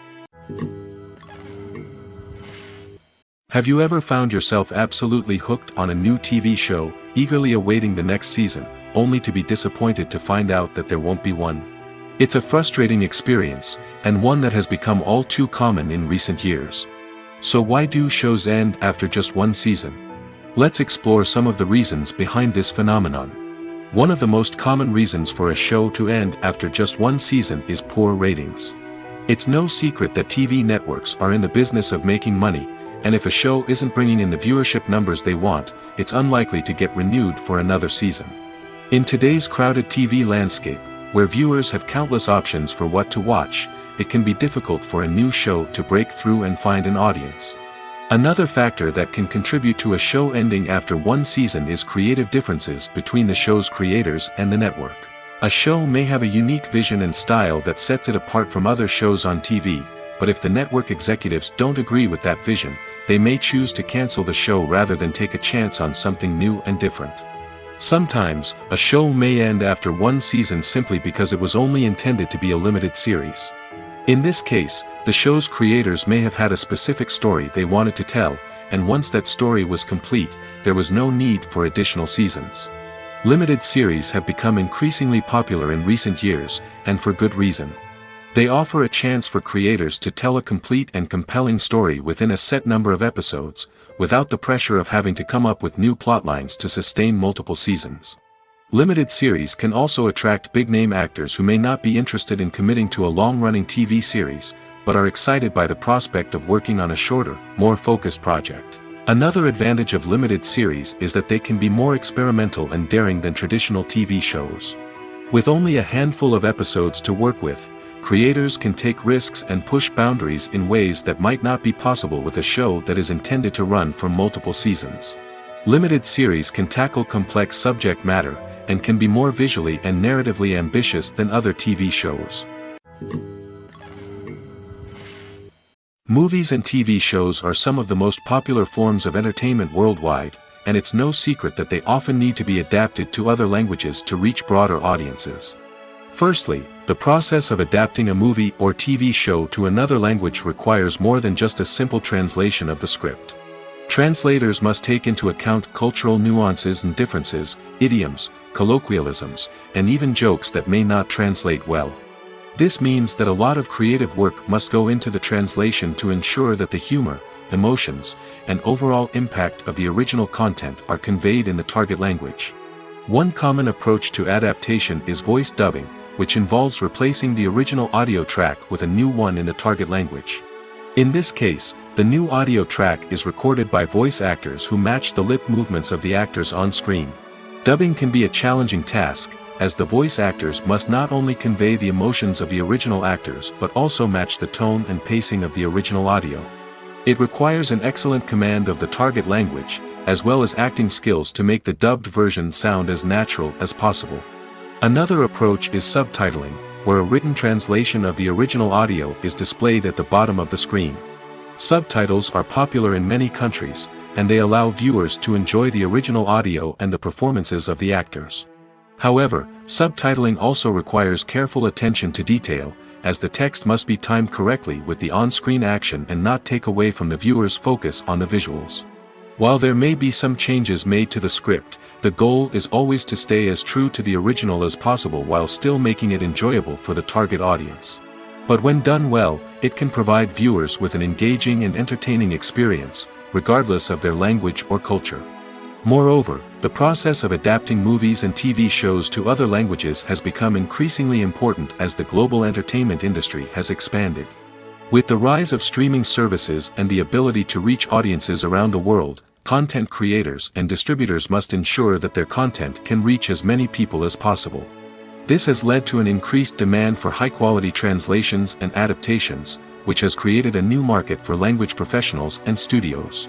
Have you ever found yourself absolutely hooked on a new TV show, eagerly awaiting the next season, only to be disappointed to find out that there won't be one? It's a frustrating experience, and one that has become all too common in recent years. So why do shows end after just one season? Let's explore some of the reasons behind this phenomenon. One of the most common reasons for a show to end after just one season is poor ratings. It's no secret that TV networks are in the business of making money, and if a show isn't bringing in the viewership numbers they want, it's unlikely to get renewed for another season. In today's crowded TV landscape, where viewers have countless options for what to watch, it can be difficult for a new show to break through and find an audience. Another factor that can contribute to a show ending after one season is creative differences between the show's creators and the network. A show may have a unique vision and style that sets it apart from other shows on TV, but if the network executives don't agree with that vision, they may choose to cancel the show rather than take a chance on something new and different. Sometimes, a show may end after one season simply because it was only intended to be a limited series. In this case, the show's creators may have had a specific story they wanted to tell, and once that story was complete, there was no need for additional seasons. Limited series have become increasingly popular in recent years, and for good reason. They offer a chance for creators to tell a complete and compelling story within a set number of episodes, without the pressure of having to come up with new plotlines to sustain multiple seasons. Limited series can also attract big-name actors who may not be interested in committing to a long-running TV series, but are excited by the prospect of working on a shorter, more focused project. Another advantage of limited series is that they can be more experimental and daring than traditional TV shows. With only a handful of episodes to work with, creators can take risks and push boundaries in ways that might not be possible with a show that is intended to run for multiple seasons. Limited series can tackle complex subject matter, and can be more visually and narratively ambitious than other TV shows. Movies and TV shows are some of the most popular forms of entertainment worldwide, and it's no secret that they often need to be adapted to other languages to reach broader audiences. Firstly, the process of adapting a movie or TV show to another language requires more than just a simple translation of the script. Translators must take into account cultural nuances and differences, idioms, colloquialisms, and even jokes that may not translate well. This means that a lot of creative work must go into the translation to ensure that the humor, emotions, and overall impact of the original content are conveyed in the target language. One common approach to adaptation is voice dubbing, which involves replacing the original audio track with a new one in the target language. In this case, the new audio track is recorded by voice actors who match the lip movements of the actors on screen. Dubbing can be a challenging task, as the voice actors must not only convey the emotions of the original actors but also match the tone and pacing of the original audio. It requires an excellent command of the target language, as well as acting skills to make the dubbed version sound as natural as possible. Another approach is subtitling, where a written translation of the original audio is displayed at the bottom of the screen. Subtitles are popular in many countries, and they allow viewers to enjoy the original audio and the performances of the actors. However, subtitling also requires careful attention to detail, as the text must be timed correctly with the on-screen action and not take away from the viewer's focus on the visuals. While there may be some changes made to the script, the goal is always to stay as true to the original as possible while still making it enjoyable for the target audience. But when done well, it can provide viewers with an engaging and entertaining experience, regardless of their language or culture. Moreover, the process of adapting movies and TV shows to other languages has become increasingly important as the global entertainment industry has expanded. With the rise of streaming services and the ability to reach audiences around the world, content creators and distributors must ensure that their content can reach as many people as possible. This has led to an increased demand for high-quality translations and adaptations, which has created a new market for language professionals and studios.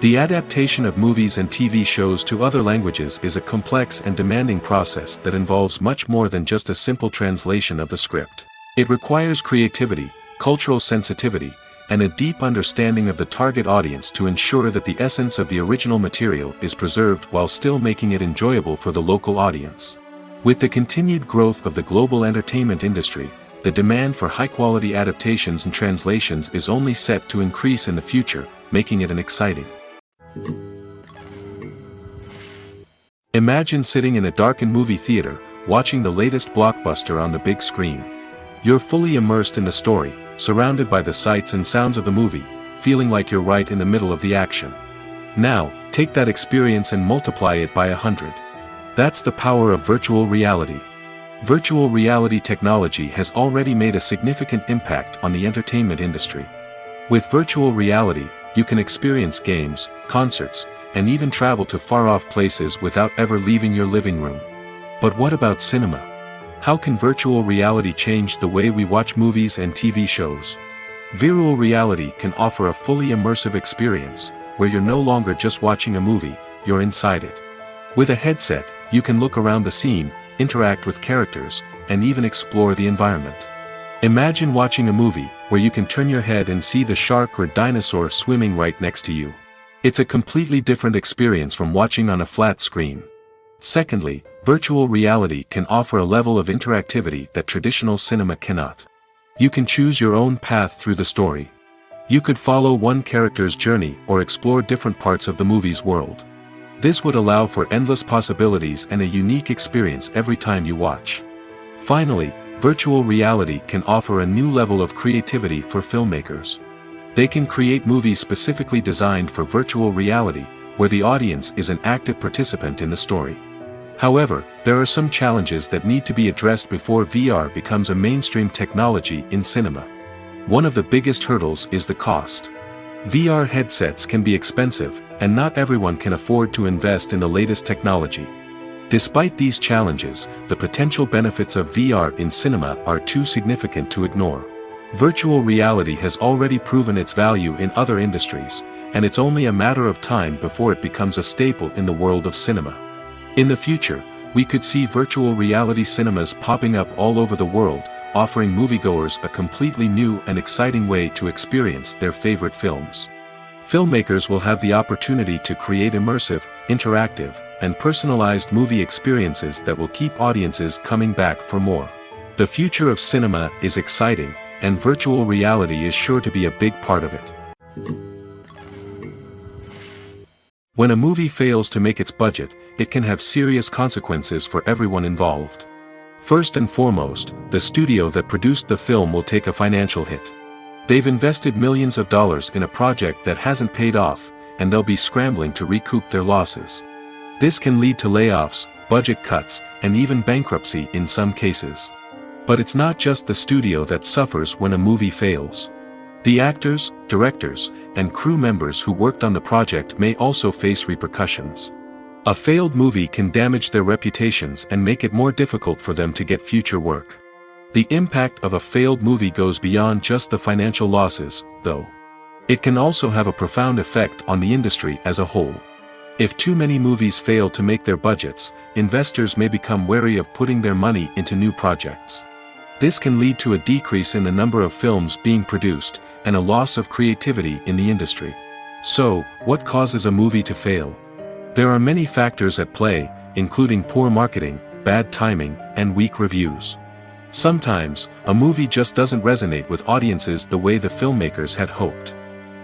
The adaptation of movies and TV shows to other languages is a complex and demanding process that involves much more than just a simple translation of the script. It requires creativity, cultural sensitivity, and a deep understanding of the target audience to ensure that the essence of the original material is preserved while still making it enjoyable for the local audience. With the continued growth of the global entertainment industry, the demand for high-quality adaptations and translations is only set to increase in the future, making it an exciting. Imagine sitting in a darkened movie theater, watching the latest blockbuster on the big screen. You're fully immersed in the story, surrounded by the sights and sounds of the movie, feeling like you're right in the middle of the action. Now, take that experience and multiply it by 100. That's the power of virtual reality. Virtual reality technology has already made a significant impact on the entertainment industry. With virtual reality, you can experience games, concerts, and even travel to far-off places without ever leaving your living room. But what about cinema? How can virtual reality change the way we watch movies and TV shows? Virtual reality can offer a fully immersive experience, where you're no longer just watching a movie, you're inside it. With a headset, you can look around the scene, interact with characters, and even explore the environment. Imagine watching a movie where you can turn your head and see the shark or dinosaur swimming right next to you. It's a completely different experience from watching on a flat screen. Secondly, virtual reality can offer a level of interactivity that traditional cinema cannot. You can choose your own path through the story. You could follow one character's journey or explore different parts of the movie's world. This would allow for endless possibilities and a unique experience every time you watch. Finally, virtual reality can offer a new level of creativity for filmmakers. They can create movies specifically designed for virtual reality, where the audience is an active participant in the story. However, there are some challenges that need to be addressed before VR becomes a mainstream technology in cinema. One of the biggest hurdles is the cost. VR headsets can be expensive, and not everyone can afford to invest in the latest technology. Despite these challenges, the potential benefits of VR in cinema are too significant to ignore. Virtual reality has already proven its value in other industries, and it's only a matter of time before it becomes a staple in the world of cinema. In the future, we could see virtual reality cinemas popping up all over the world, offering moviegoers a completely new and exciting way to experience their favorite films. Filmmakers will have the opportunity to create immersive, interactive, and personalized movie experiences that will keep audiences coming back for more. The future of cinema is exciting, and virtual reality is sure to be a big part of it. When a movie fails to make its budget, it can have serious consequences for everyone involved. First and foremost, the studio that produced the film will take a financial hit. They've invested millions of dollars in a project that hasn't paid off, and they'll be scrambling to recoup their losses. This can lead to layoffs, budget cuts, and even bankruptcy in some cases. But it's not just the studio that suffers when a movie fails. The actors, directors, and crew members who worked on the project may also face repercussions. A failed movie can damage their reputations and make it more difficult for them to get future work. The impact of a failed movie goes beyond just the financial losses, though. It can also have a profound effect on the industry as a whole. If too many movies fail to make their budgets, investors may become wary of putting their money into new projects. This can lead to a decrease in the number of films being produced, and a loss of creativity in the industry. So, what causes a movie to fail? There are many factors at play, including poor marketing, bad timing, and weak reviews. Sometimes, a movie just doesn't resonate with audiences the way the filmmakers had hoped.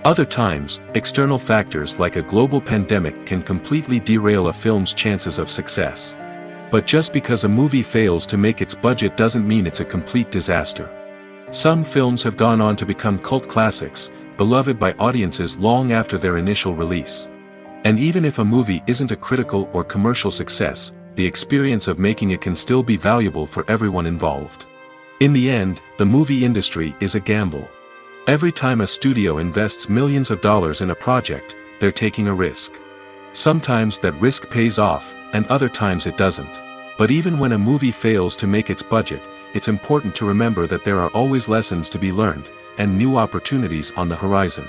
Other times, external factors like a global pandemic can completely derail a film's chances of success. But just because a movie fails to make its budget doesn't mean it's a complete disaster. Some films have gone on to become cult classics, beloved by audiences long after their initial release. And even if a movie isn't a critical or commercial success, the experience of making it can still be valuable for everyone involved. In the end, the movie industry is a gamble. Every time a studio invests millions of dollars in a project, they're taking a risk. Sometimes that risk pays off, and other times it doesn't. But even when a movie fails to make its budget, it's important to remember that there are always lessons to be learned, and new opportunities on the horizon.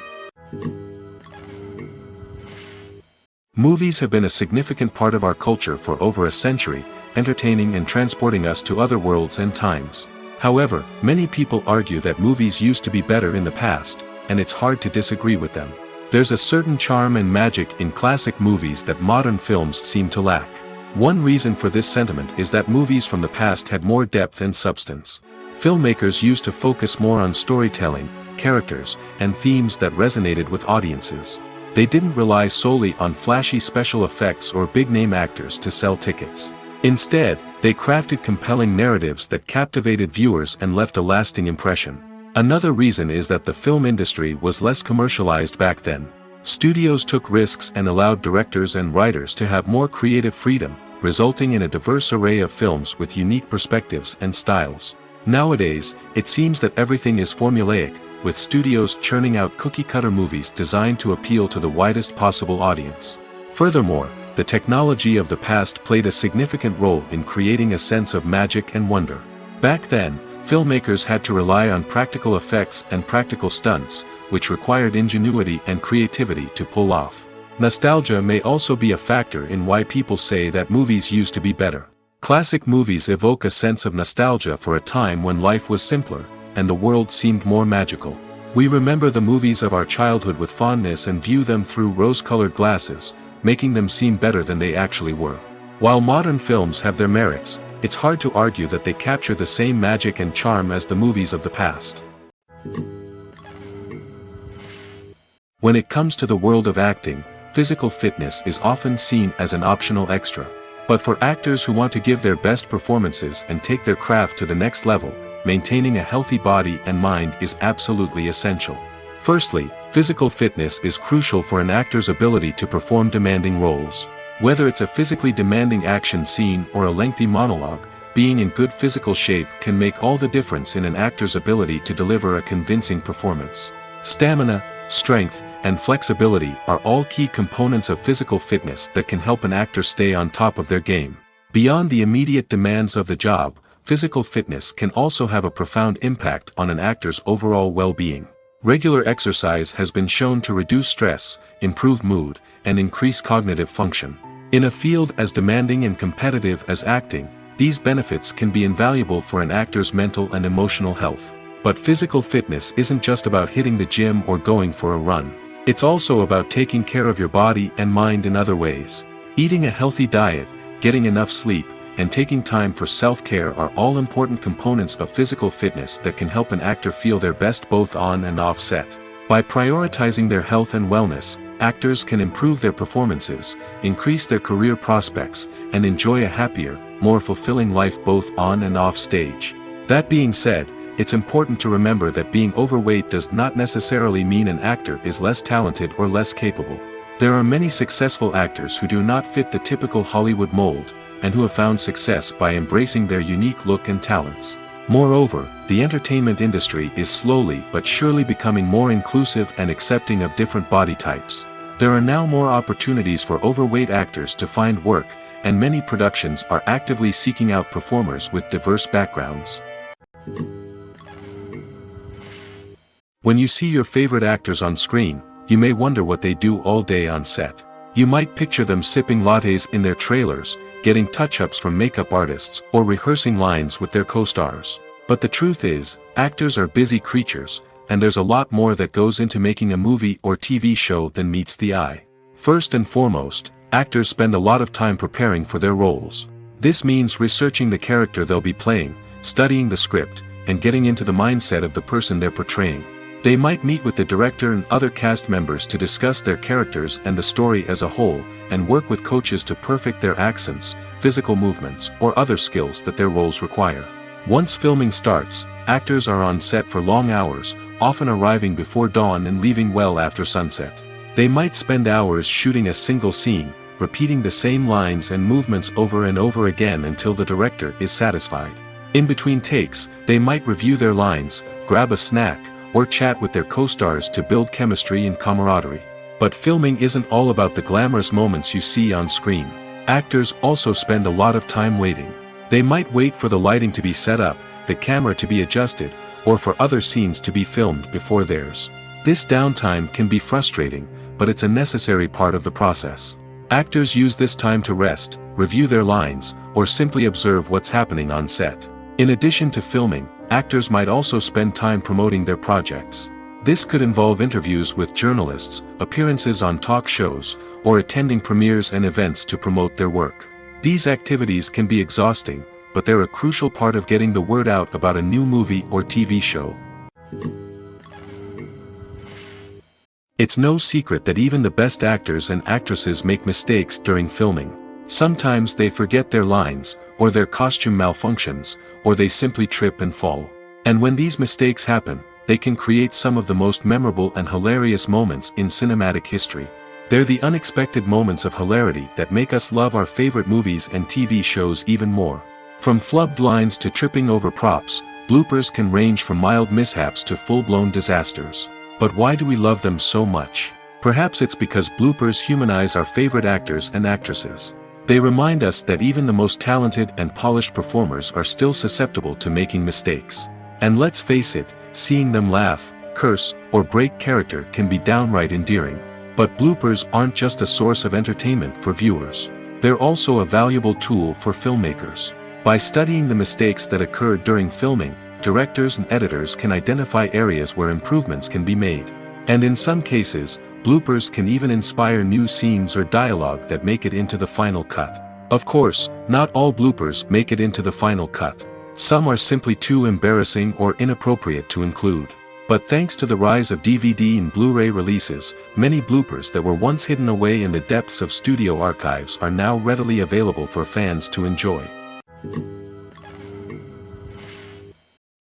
Movies have been a significant part of our culture for over a century, entertaining and transporting us to other worlds and times. However, many people argue that movies used to be better in the past, and it's hard to disagree with them. There's a certain charm and magic in classic movies that modern films seem to lack. One reason for this sentiment is that movies from the past had more depth and substance. Filmmakers used to focus more on storytelling, characters, and themes that resonated with audiences. They didn't rely solely on flashy special effects or big-name actors to sell tickets. Instead, they crafted compelling narratives that captivated viewers and left a lasting impression. Another reason is that the film industry was less commercialized back then. Studios took risks and allowed directors and writers to have more creative freedom, resulting in a diverse array of films with unique perspectives and styles. Nowadays, it seems that everything is formulaic, with studios churning out cookie-cutter movies designed to appeal to the widest possible audience. Furthermore, the technology of the past played a significant role in creating a sense of magic and wonder. Back then, filmmakers had to rely on practical effects and practical stunts, which required ingenuity and creativity to pull off. Nostalgia may also be a factor in why people say that movies used to be better. Classic movies evoke a sense of nostalgia for a time when life was simpler, and the world seemed more magical. We remember the movies of our childhood with fondness and view them through rose-colored glasses, making them seem better than they actually were. While modern films have their merits, it's hard to argue that they capture the same magic and charm as the movies of the past. When it comes to the world of acting, physical fitness is often seen as an optional extra. But for actors who want to give their best performances and take their craft to the next level, maintaining a healthy body and mind is absolutely essential. Firstly, physical fitness is crucial for an actor's ability to perform demanding roles. Whether it's a physically demanding action scene or a lengthy monologue, being in good physical shape can make all the difference in an actor's ability to deliver a convincing performance. Stamina, strength, and flexibility are all key components of physical fitness that can help an actor stay on top of their game. Beyond the immediate demands of the job, physical fitness can also have a profound impact on an actor's overall well-being. Regular exercise has been shown to reduce stress, improve mood, and increase cognitive function. In a field as demanding and competitive as acting, these benefits can be invaluable for an actor's mental and emotional health. But physical fitness isn't just about hitting the gym or going for a run. It's also about taking care of your body and mind in other ways. Eating a healthy diet, getting enough sleep, and taking time for self-care are all important components of physical fitness that can help an actor feel their best both on and off set. By prioritizing their health and wellness, actors can improve their performances, increase their career prospects, and enjoy a happier, more fulfilling life both on and off stage. That being said, it's important to remember that being overweight does not necessarily mean an actor is less talented or less capable. There are many successful actors who do not fit the typical Hollywood mold, and who have found success by embracing their unique look and talents. Moreover, the entertainment industry is slowly but surely becoming more inclusive and accepting of different body types. There are now more opportunities for overweight actors to find work, and many productions are actively seeking out performers with diverse backgrounds. When you see your favorite actors on screen, you may wonder what they do all day on set. You might picture them sipping lattes in their trailers, getting touch-ups from makeup artists, or rehearsing lines with their co-stars. But the truth is, actors are busy creatures, and there's a lot more that goes into making a movie or TV show than meets the eye. First and foremost, actors spend a lot of time preparing for their roles. This means researching the character they'll be playing, studying the script, and getting into the mindset of the person they're portraying. They might meet with the director and other cast members to discuss their characters and the story as a whole, and work with coaches to perfect their accents, physical movements, or other skills that their roles require. Once filming starts, actors are on set for long hours, often arriving before dawn and leaving well after sunset. They might spend hours shooting a single scene, repeating the same lines and movements over and over again until the director is satisfied. In between takes, they might review their lines, grab a snack, or chat with their co-stars to build chemistry and camaraderie. But filming isn't all about the glamorous moments you see on screen. Actors also spend a lot of time waiting. They might wait for the lighting to be set up, the camera to be adjusted, or for other scenes to be filmed before theirs. This downtime can be frustrating, but it's a necessary part of the process. Actors use this time to rest, review their lines, or simply observe what's happening on set. In addition to filming, actors might also spend time promoting their projects. This could involve interviews with journalists, appearances on talk shows, or attending premieres and events to promote their work. These activities can be exhausting, but they're a crucial part of getting the word out about a new movie or TV show. It's no secret that even the best actors and actresses make mistakes during filming. Sometimes they forget their lines, or their costume malfunctions, or they simply trip and fall. And when these mistakes happen, they can create some of the most memorable and hilarious moments in cinematic history. They're the unexpected moments of hilarity that make us love our favorite movies and TV shows even more. From flubbed lines to tripping over props, bloopers can range from mild mishaps to full-blown disasters. But why do we love them so much? Perhaps it's because bloopers humanize our favorite actors and actresses. They remind us that even the most talented and polished performers are still susceptible to making mistakes. And let's face it, seeing them laugh, curse, or break character can be downright endearing. But bloopers aren't just a source of entertainment for viewers. They're also a valuable tool for filmmakers. By studying the mistakes that occurred during filming, directors and editors can identify areas where improvements can be made. And in some cases, bloopers can even inspire new scenes or dialogue that make it into the final cut. Of course, not all bloopers make it into the final cut. Some are simply too embarrassing or inappropriate to include. But thanks to the rise of DVD and Blu-ray releases, many bloopers that were once hidden away in the depths of studio archives are now readily available for fans to enjoy.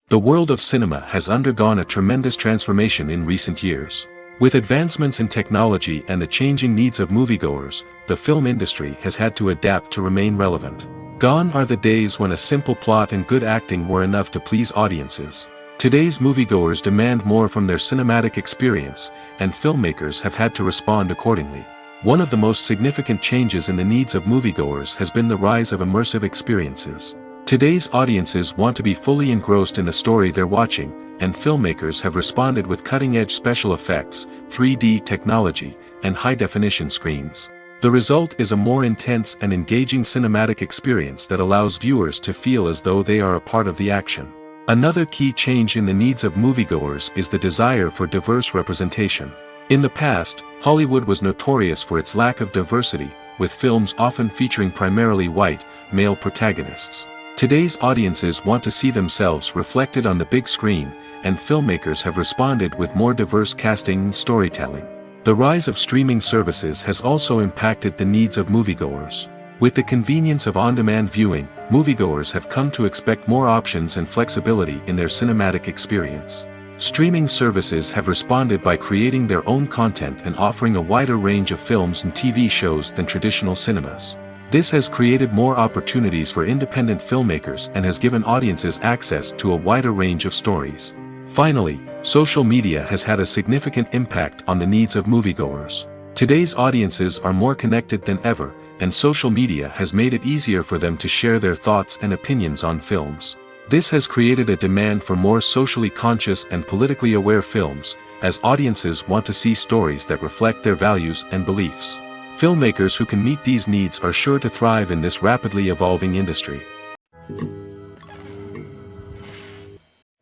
The world of cinema has undergone a tremendous transformation in recent years. With advancements in technology and the changing needs of moviegoers, the film industry has had to adapt to remain relevant. Gone are the days when a simple plot and good acting were enough to please audiences. Today's moviegoers demand more from their cinematic experience, and filmmakers have had to respond accordingly. One of the most significant changes in the needs of moviegoers has been the rise of immersive experiences. Today's audiences want to be fully engrossed in the story they're watching, and filmmakers have responded with cutting-edge special effects, 3D technology, and high-definition screens. The result is a more intense and engaging cinematic experience that allows viewers to feel as though they are a part of the action. Another key change in the needs of moviegoers is the desire for diverse representation. In the past, Hollywood was notorious for its lack of diversity, with films often featuring primarily white, male protagonists. Today's audiences want to see themselves reflected on the big screen, and filmmakers have responded with more diverse casting and storytelling. The rise of streaming services has also impacted the needs of moviegoers. With the convenience of on-demand viewing, moviegoers have come to expect more options and flexibility in their cinematic experience. Streaming services have responded by creating their own content and offering a wider range of films and TV shows than traditional cinemas. This has created more opportunities for independent filmmakers and has given audiences access to a wider range of stories. Finally, social media has had a significant impact on the needs of moviegoers. Today's audiences are more connected than ever, and social media has made it easier for them to share their thoughts and opinions on films. This has created a demand for more socially conscious and politically aware films, as audiences want to see stories that reflect their values and beliefs. Filmmakers who can meet these needs are sure to thrive in this rapidly evolving industry.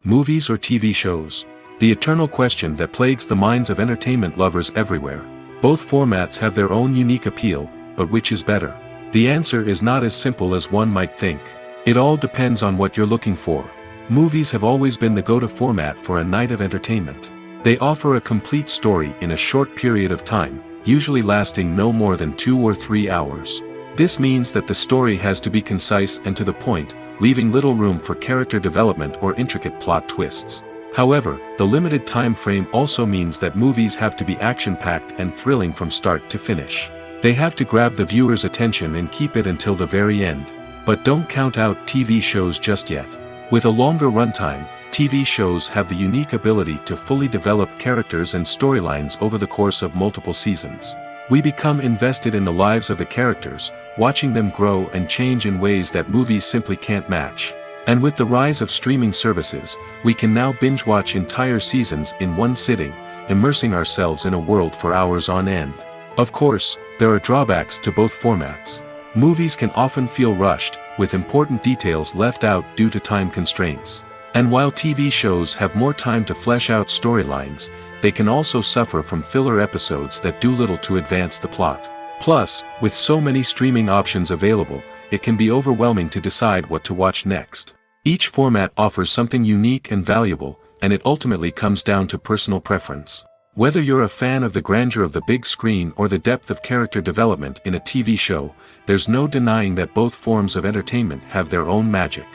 Movies or TV shows? The eternal question that plagues the minds of entertainment lovers everywhere. Both formats have their own unique appeal, but which is better? The answer is not as simple as one might think. It all depends on what you're looking for. Movies have always been the go-to format for a night of entertainment. They offer a complete story in a short period of time, usually lasting no more than 2 or 3 hours. This means that the story has to be concise and to the point, leaving little room for character development or intricate plot twists. However, the limited time frame also means that movies have to be action-packed and thrilling from start to finish. They have to grab the viewer's attention and keep it until the very end. But don't count out TV shows just yet. With a longer runtime, TV shows have the unique ability to fully develop characters and storylines over the course of multiple seasons. We become invested in the lives of the characters, watching them grow and change in ways that movies simply can't match. And with the rise of streaming services, we can now binge-watch entire seasons in one sitting, immersing ourselves in a world for hours on end. Of course, there are drawbacks to both formats. Movies can often feel rushed, with important details left out due to time constraints. And while TV shows have more time to flesh out storylines, they can also suffer from filler episodes that do little to advance the plot. Plus, with so many streaming options available, it can be overwhelming to decide what to watch next. Each format offers something unique and valuable, and it ultimately comes down to personal preference. Whether you're a fan of the grandeur of the big screen or the depth of character development in a TV show, there's no denying that both forms of entertainment have their own magic.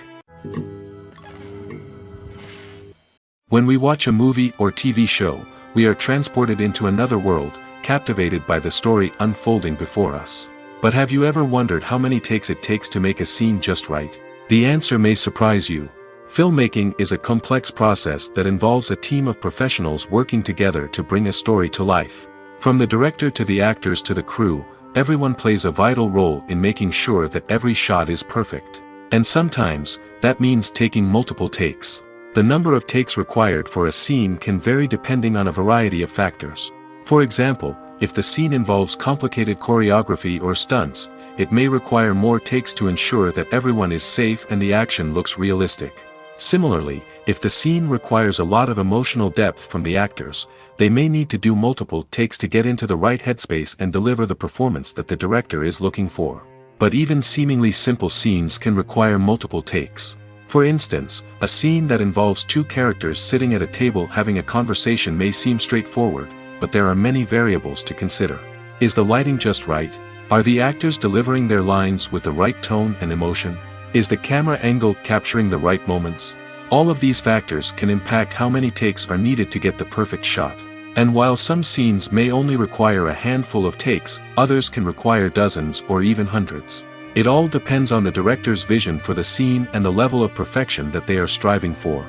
When we watch a movie or TV show, we are transported into another world, captivated by the story unfolding before us. But have you ever wondered how many takes it takes to make a scene just right? The answer may surprise you. Filmmaking is a complex process that involves a team of professionals working together to bring a story to life. From the director to the actors to the crew, everyone plays a vital role in making sure that every shot is perfect. And sometimes, that means taking multiple takes. The number of takes required for a scene can vary depending on a variety of factors. For example, if the scene involves complicated choreography or stunts, it may require more takes to ensure that everyone is safe and the action looks realistic. Similarly, if the scene requires a lot of emotional depth from the actors, they may need to do multiple takes to get into the right headspace and deliver the performance that the director is looking for. But even seemingly simple scenes can require multiple takes. For instance, a scene that involves two characters sitting at a table having a conversation may seem straightforward, but there are many variables to consider. Is the lighting just right? Are the actors delivering their lines with the right tone and emotion? Is the camera angle capturing the right moments? All of these factors can impact how many takes are needed to get the perfect shot. And while some scenes may only require a handful of takes, others can require dozens or even hundreds. It all depends on the director's vision for the scene and the level of perfection that they are striving for.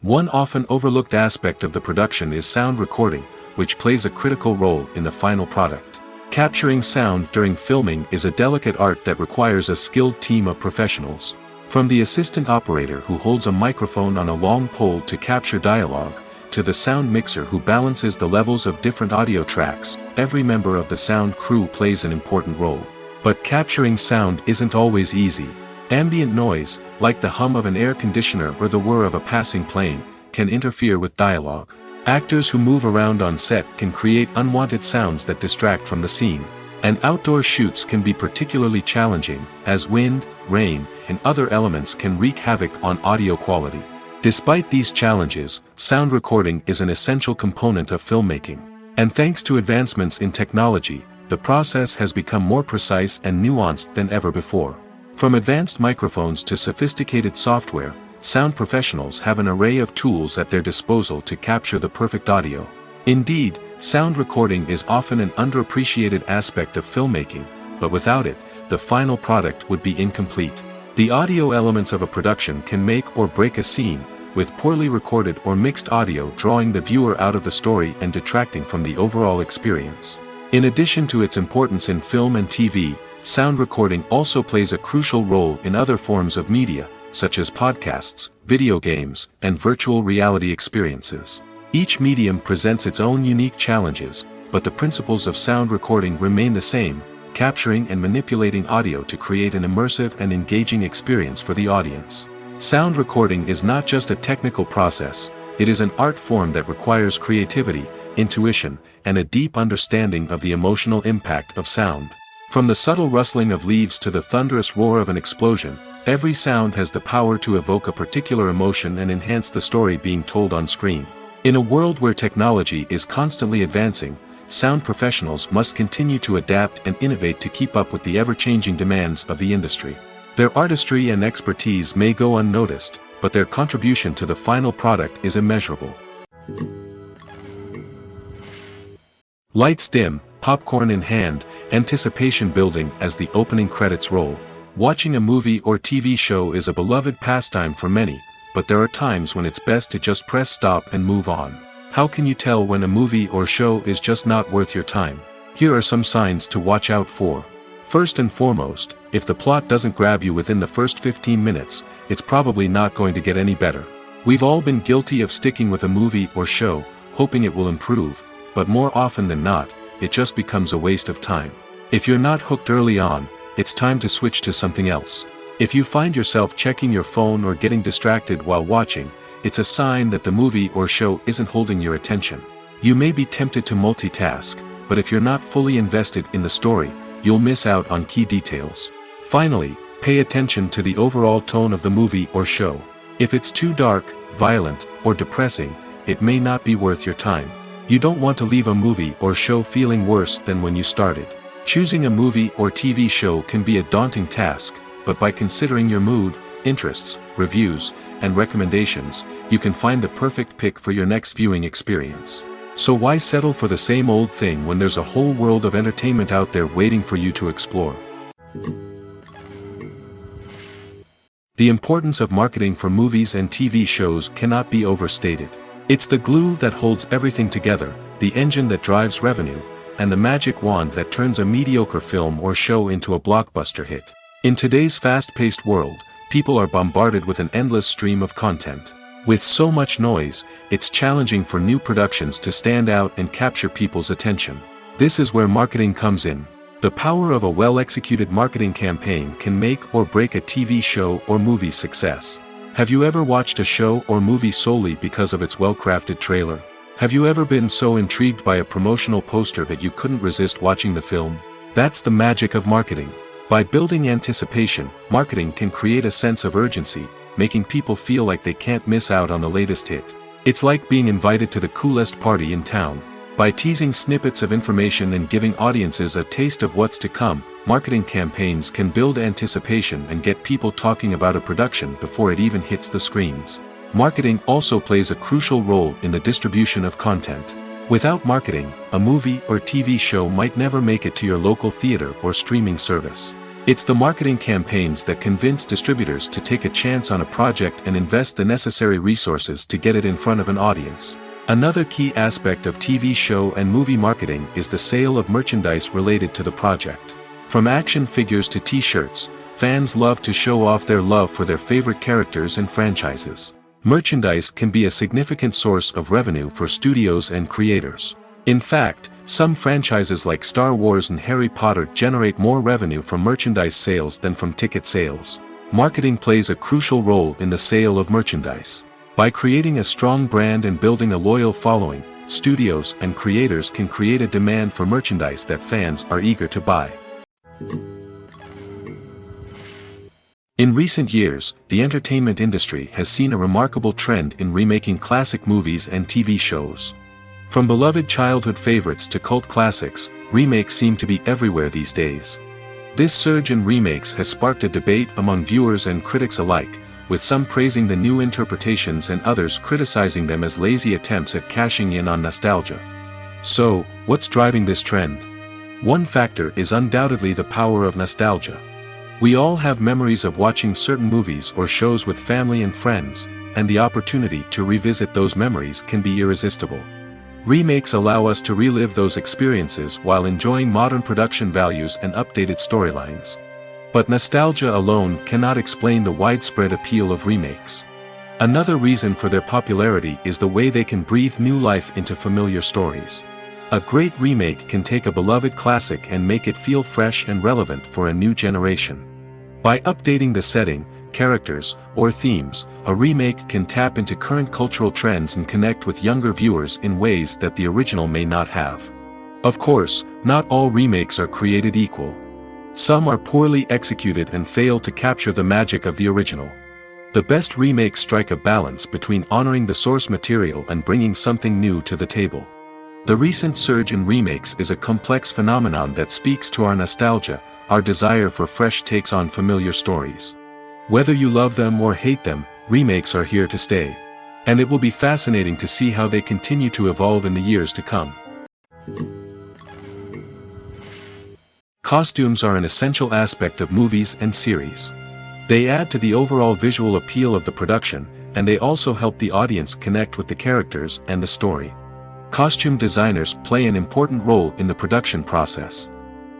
One often overlooked aspect of the production is sound recording, which plays a critical role in the final product. Capturing sound during filming is a delicate art that requires a skilled team of professionals. From the assistant operator who holds a microphone on a long pole to capture dialogue, to the sound mixer who balances the levels of different audio tracks, every member of the sound crew plays an important role. But capturing sound isn't always easy. Ambient noise, like the hum of an air conditioner or the whir of a passing plane, can interfere with dialogue. Actors who move around on set can create unwanted sounds that distract from the scene. And outdoor shoots can be particularly challenging, as wind, rain, and other elements can wreak havoc on audio quality. Despite these challenges, sound recording is an essential component of filmmaking. And thanks to advancements in technology, the process has become more precise and nuanced than ever before. From advanced microphones to sophisticated software, sound professionals have an array of tools at their disposal to capture the perfect audio. Indeed, sound recording is often an underappreciated aspect of filmmaking, but without it, the final product would be incomplete. The audio elements of a production can make or break a scene, with poorly recorded or mixed audio drawing the viewer out of the story and detracting from the overall experience. In addition to its importance in film and TV, sound recording also plays a crucial role in other forms of media, such as podcasts, video games, and virtual reality experiences. Each medium presents its own unique challenges, but the principles of sound recording remain the same: capturing and manipulating audio to create an immersive and engaging experience for the audience. Sound recording is not just a technical process, it is an art form that requires creativity, intuition, and a deep understanding of the emotional impact of sound. From the subtle rustling of leaves to the thunderous roar of an explosion, every sound has the power to evoke a particular emotion and enhance the story being told on screen. In a world where technology is constantly advancing, sound professionals must continue to adapt and innovate to keep up with the ever-changing demands of the industry. Their artistry and expertise may go unnoticed, but their contribution to the final product is immeasurable. Lights dim, popcorn in hand, anticipation building as the opening credits roll. Watching a movie or TV show is a beloved pastime for many, but there are times when it's best to just press stop and move on. How can you tell when a movie or show is just not worth your time? Here are some signs to watch out for. First and foremost, if the plot doesn't grab you within the first 15 minutes, it's probably not going to get any better. We've all been guilty of sticking with a movie or show, hoping it will improve, but more often than not, it just becomes a waste of time. If you're not hooked early on, it's time to switch to something else. If you find yourself checking your phone or getting distracted while watching, it's a sign that the movie or show isn't holding your attention. You may be tempted to multitask, but if you're not fully invested in the story, you'll miss out on key details. Finally, pay attention to the overall tone of the movie or show. If it's too dark, violent, or depressing, it may not be worth your time. You don't want to leave a movie or show feeling worse than when you started. Choosing a movie or TV show can be a daunting task, but by considering your mood, interests, reviews, and recommendations, you can find the perfect pick for your next viewing experience. So why settle for the same old thing when there's a whole world of entertainment out there waiting for you to explore? The importance of marketing for movies and TV shows cannot be overstated. It's the glue that holds everything together, the engine that drives revenue, and the magic wand that turns a mediocre film or show into a blockbuster hit. In today's fast-paced world, people are bombarded with an endless stream of content. With so much noise, it's challenging for new productions to stand out and capture people's attention. This is where marketing comes in. The power of a well-executed marketing campaign can make or break a TV show or movie's success. Have you ever watched a show or movie solely because of its well-crafted trailer? Have you ever been so intrigued by a promotional poster that you couldn't resist watching the film? That's the magic of marketing. By building anticipation, marketing can create a sense of urgency, making people feel like they can't miss out on the latest hit. It's like being invited to the coolest party in town. By teasing snippets of information and giving audiences a taste of what's to come, marketing campaigns can build anticipation and get people talking about a production before it even hits the screens. Marketing also plays a crucial role in the distribution of content. Without marketing, a movie or TV show might never make it to your local theater or streaming service. It's the marketing campaigns that convince distributors to take a chance on a project and invest the necessary resources to get it in front of an audience. Another key aspect of TV show and movie marketing is the sale of merchandise related to the project. From action figures to t-shirts, fans love to show off their love for their favorite characters and franchises. Merchandise can be a significant source of revenue for studios and creators. In fact, some franchises like Star Wars and Harry Potter generate more revenue from merchandise sales than from ticket sales. Marketing plays a crucial role in the sale of merchandise. By creating a strong brand and building a loyal following, studios and creators can create a demand for merchandise that fans are eager to buy. In recent years, the entertainment industry has seen a remarkable trend in remaking classic movies and TV shows. From beloved childhood favorites to cult classics, remakes seem to be everywhere these days. This surge in remakes has sparked a debate among viewers and critics alike, with some praising the new interpretations and others criticizing them as lazy attempts at cashing in on nostalgia. So, what's driving this trend? One factor is undoubtedly the power of nostalgia. We all have memories of watching certain movies or shows with family and friends, and the opportunity to revisit those memories can be irresistible. Remakes allow us to relive those experiences while enjoying modern production values and updated storylines. But nostalgia alone cannot explain the widespread appeal of remakes. Another reason for their popularity is the way they can breathe new life into familiar stories. A great remake can take a beloved classic and make it feel fresh and relevant for a new generation. By updating the setting, characters, or themes, a remake can tap into current cultural trends and connect with younger viewers in ways that the original may not have. Of course, not all remakes are created equal. Some are poorly executed and fail to capture the magic of the original. The best remakes strike a balance between honoring the source material and bringing something new to the table. The recent surge in remakes is a complex phenomenon that speaks to our nostalgia, our desire for fresh takes on familiar stories. Whether you love them or hate them, remakes are here to stay. And it will be fascinating to see how they continue to evolve in the years to come. Costumes are an essential aspect of movies and series. They add to the overall visual appeal of the production, and they also help the audience connect with the characters and the story. Costume designers play an important role in the production process.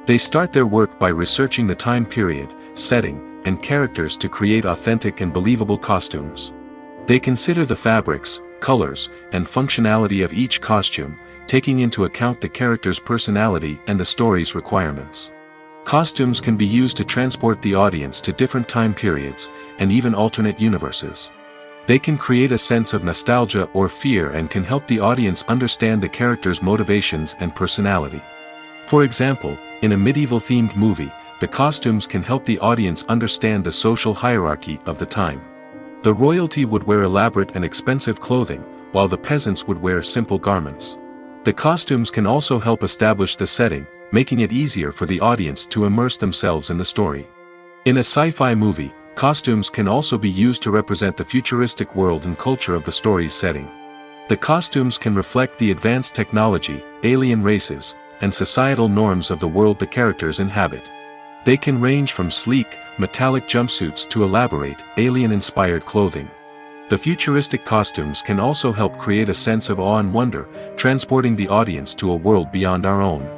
They start their work by researching the time period, setting, and characters to create authentic and believable costumes. They consider the fabrics, colors, and functionality of each costume, taking into account the character's personality and the story's requirements. Costumes can be used to transport the audience to different time periods, and even alternate universes. They can create a sense of nostalgia or fear and can help the audience understand the character's motivations and personality. For example, in a medieval-themed movie, the costumes can help the audience understand the social hierarchy of the time. The royalty would wear elaborate and expensive clothing, while the peasants would wear simple garments. The costumes can also help establish the setting, making it easier for the audience to immerse themselves in the story. In a sci-fi movie, costumes can also be used to represent the futuristic world and culture of the story's setting. The costumes can reflect the advanced technology, alien races, and societal norms of the world the characters inhabit. They can range from sleek, metallic jumpsuits to elaborate, alien-inspired clothing. The futuristic costumes can also help create a sense of awe and wonder, transporting the audience to a world beyond our own.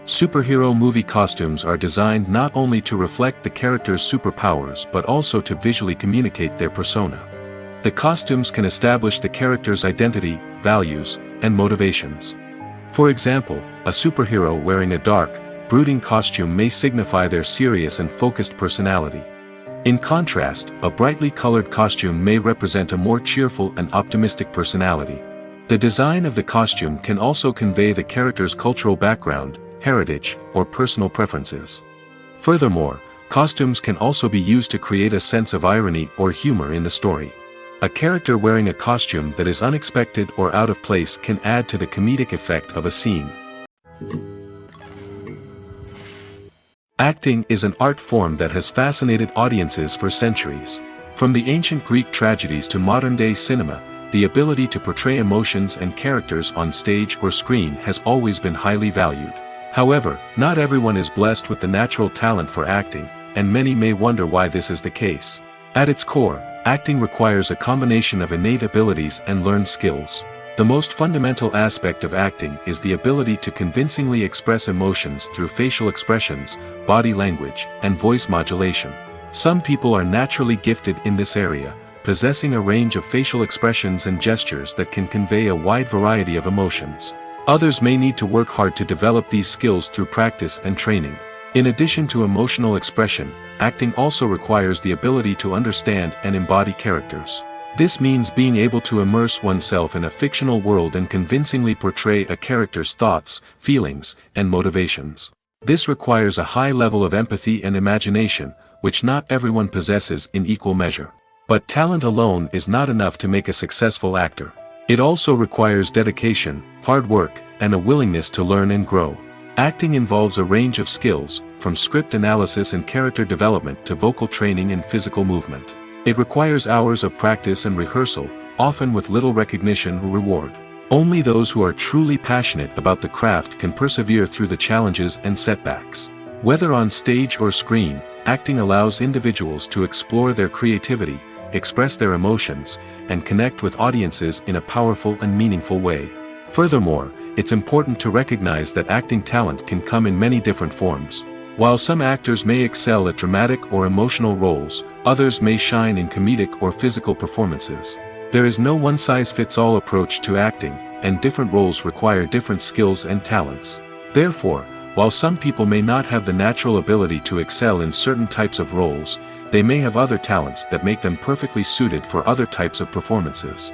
Superhero movie costumes are designed not only to reflect the character's superpowers but also to visually communicate their persona. The costumes can establish the character's identity, values, and motivations. For example, a superhero wearing a dark, brooding costume may signify their serious and focused personality. In contrast, a brightly colored costume may represent a more cheerful and optimistic personality. The design of the costume can also convey the character's cultural background, heritage, or personal preferences. Furthermore, costumes can also be used to create a sense of irony or humor in the story. A character wearing a costume that is unexpected or out of place can add to the comedic effect of a scene. Acting is an art form that has fascinated audiences for centuries. From the ancient Greek tragedies to modern-day cinema, the ability to portray emotions and characters on stage or screen has always been highly valued. However, not everyone is blessed with the natural talent for acting, and many may wonder why this is the case. At its core, acting requires a combination of innate abilities and learned skills. The most fundamental aspect of acting is the ability to convincingly express emotions through facial expressions, body language, and voice modulation. Some people are naturally gifted in this area, possessing a range of facial expressions and gestures that can convey a wide variety of emotions. Others may need to work hard to develop these skills through practice and training. In addition to emotional expression, acting also requires the ability to understand and embody characters. This means being able to immerse oneself in a fictional world and convincingly portray a character's thoughts, feelings, and motivations. This requires a high level of empathy and imagination, which not everyone possesses in equal measure. But talent alone is not enough to make a successful actor. It also requires dedication, hard work, and a willingness to learn and grow. Acting involves a range of skills, from script analysis and character development to vocal training and physical movement. It requires hours of practice and rehearsal, often with little recognition or reward. Only those who are truly passionate about the craft can persevere through the challenges and setbacks. Whether on stage or screen, acting allows individuals to explore their creativity, express their emotions, and connect with audiences in a powerful and meaningful way. Furthermore, it's important to recognize that acting talent can come in many different forms. While some actors may excel at dramatic or emotional roles, others may shine in comedic or physical performances. There is no one-size-fits-all approach to acting, and different roles require different skills and talents. Therefore, while some people may not have the natural ability to excel in certain types of roles, they may have other talents that make them perfectly suited for other types of performances.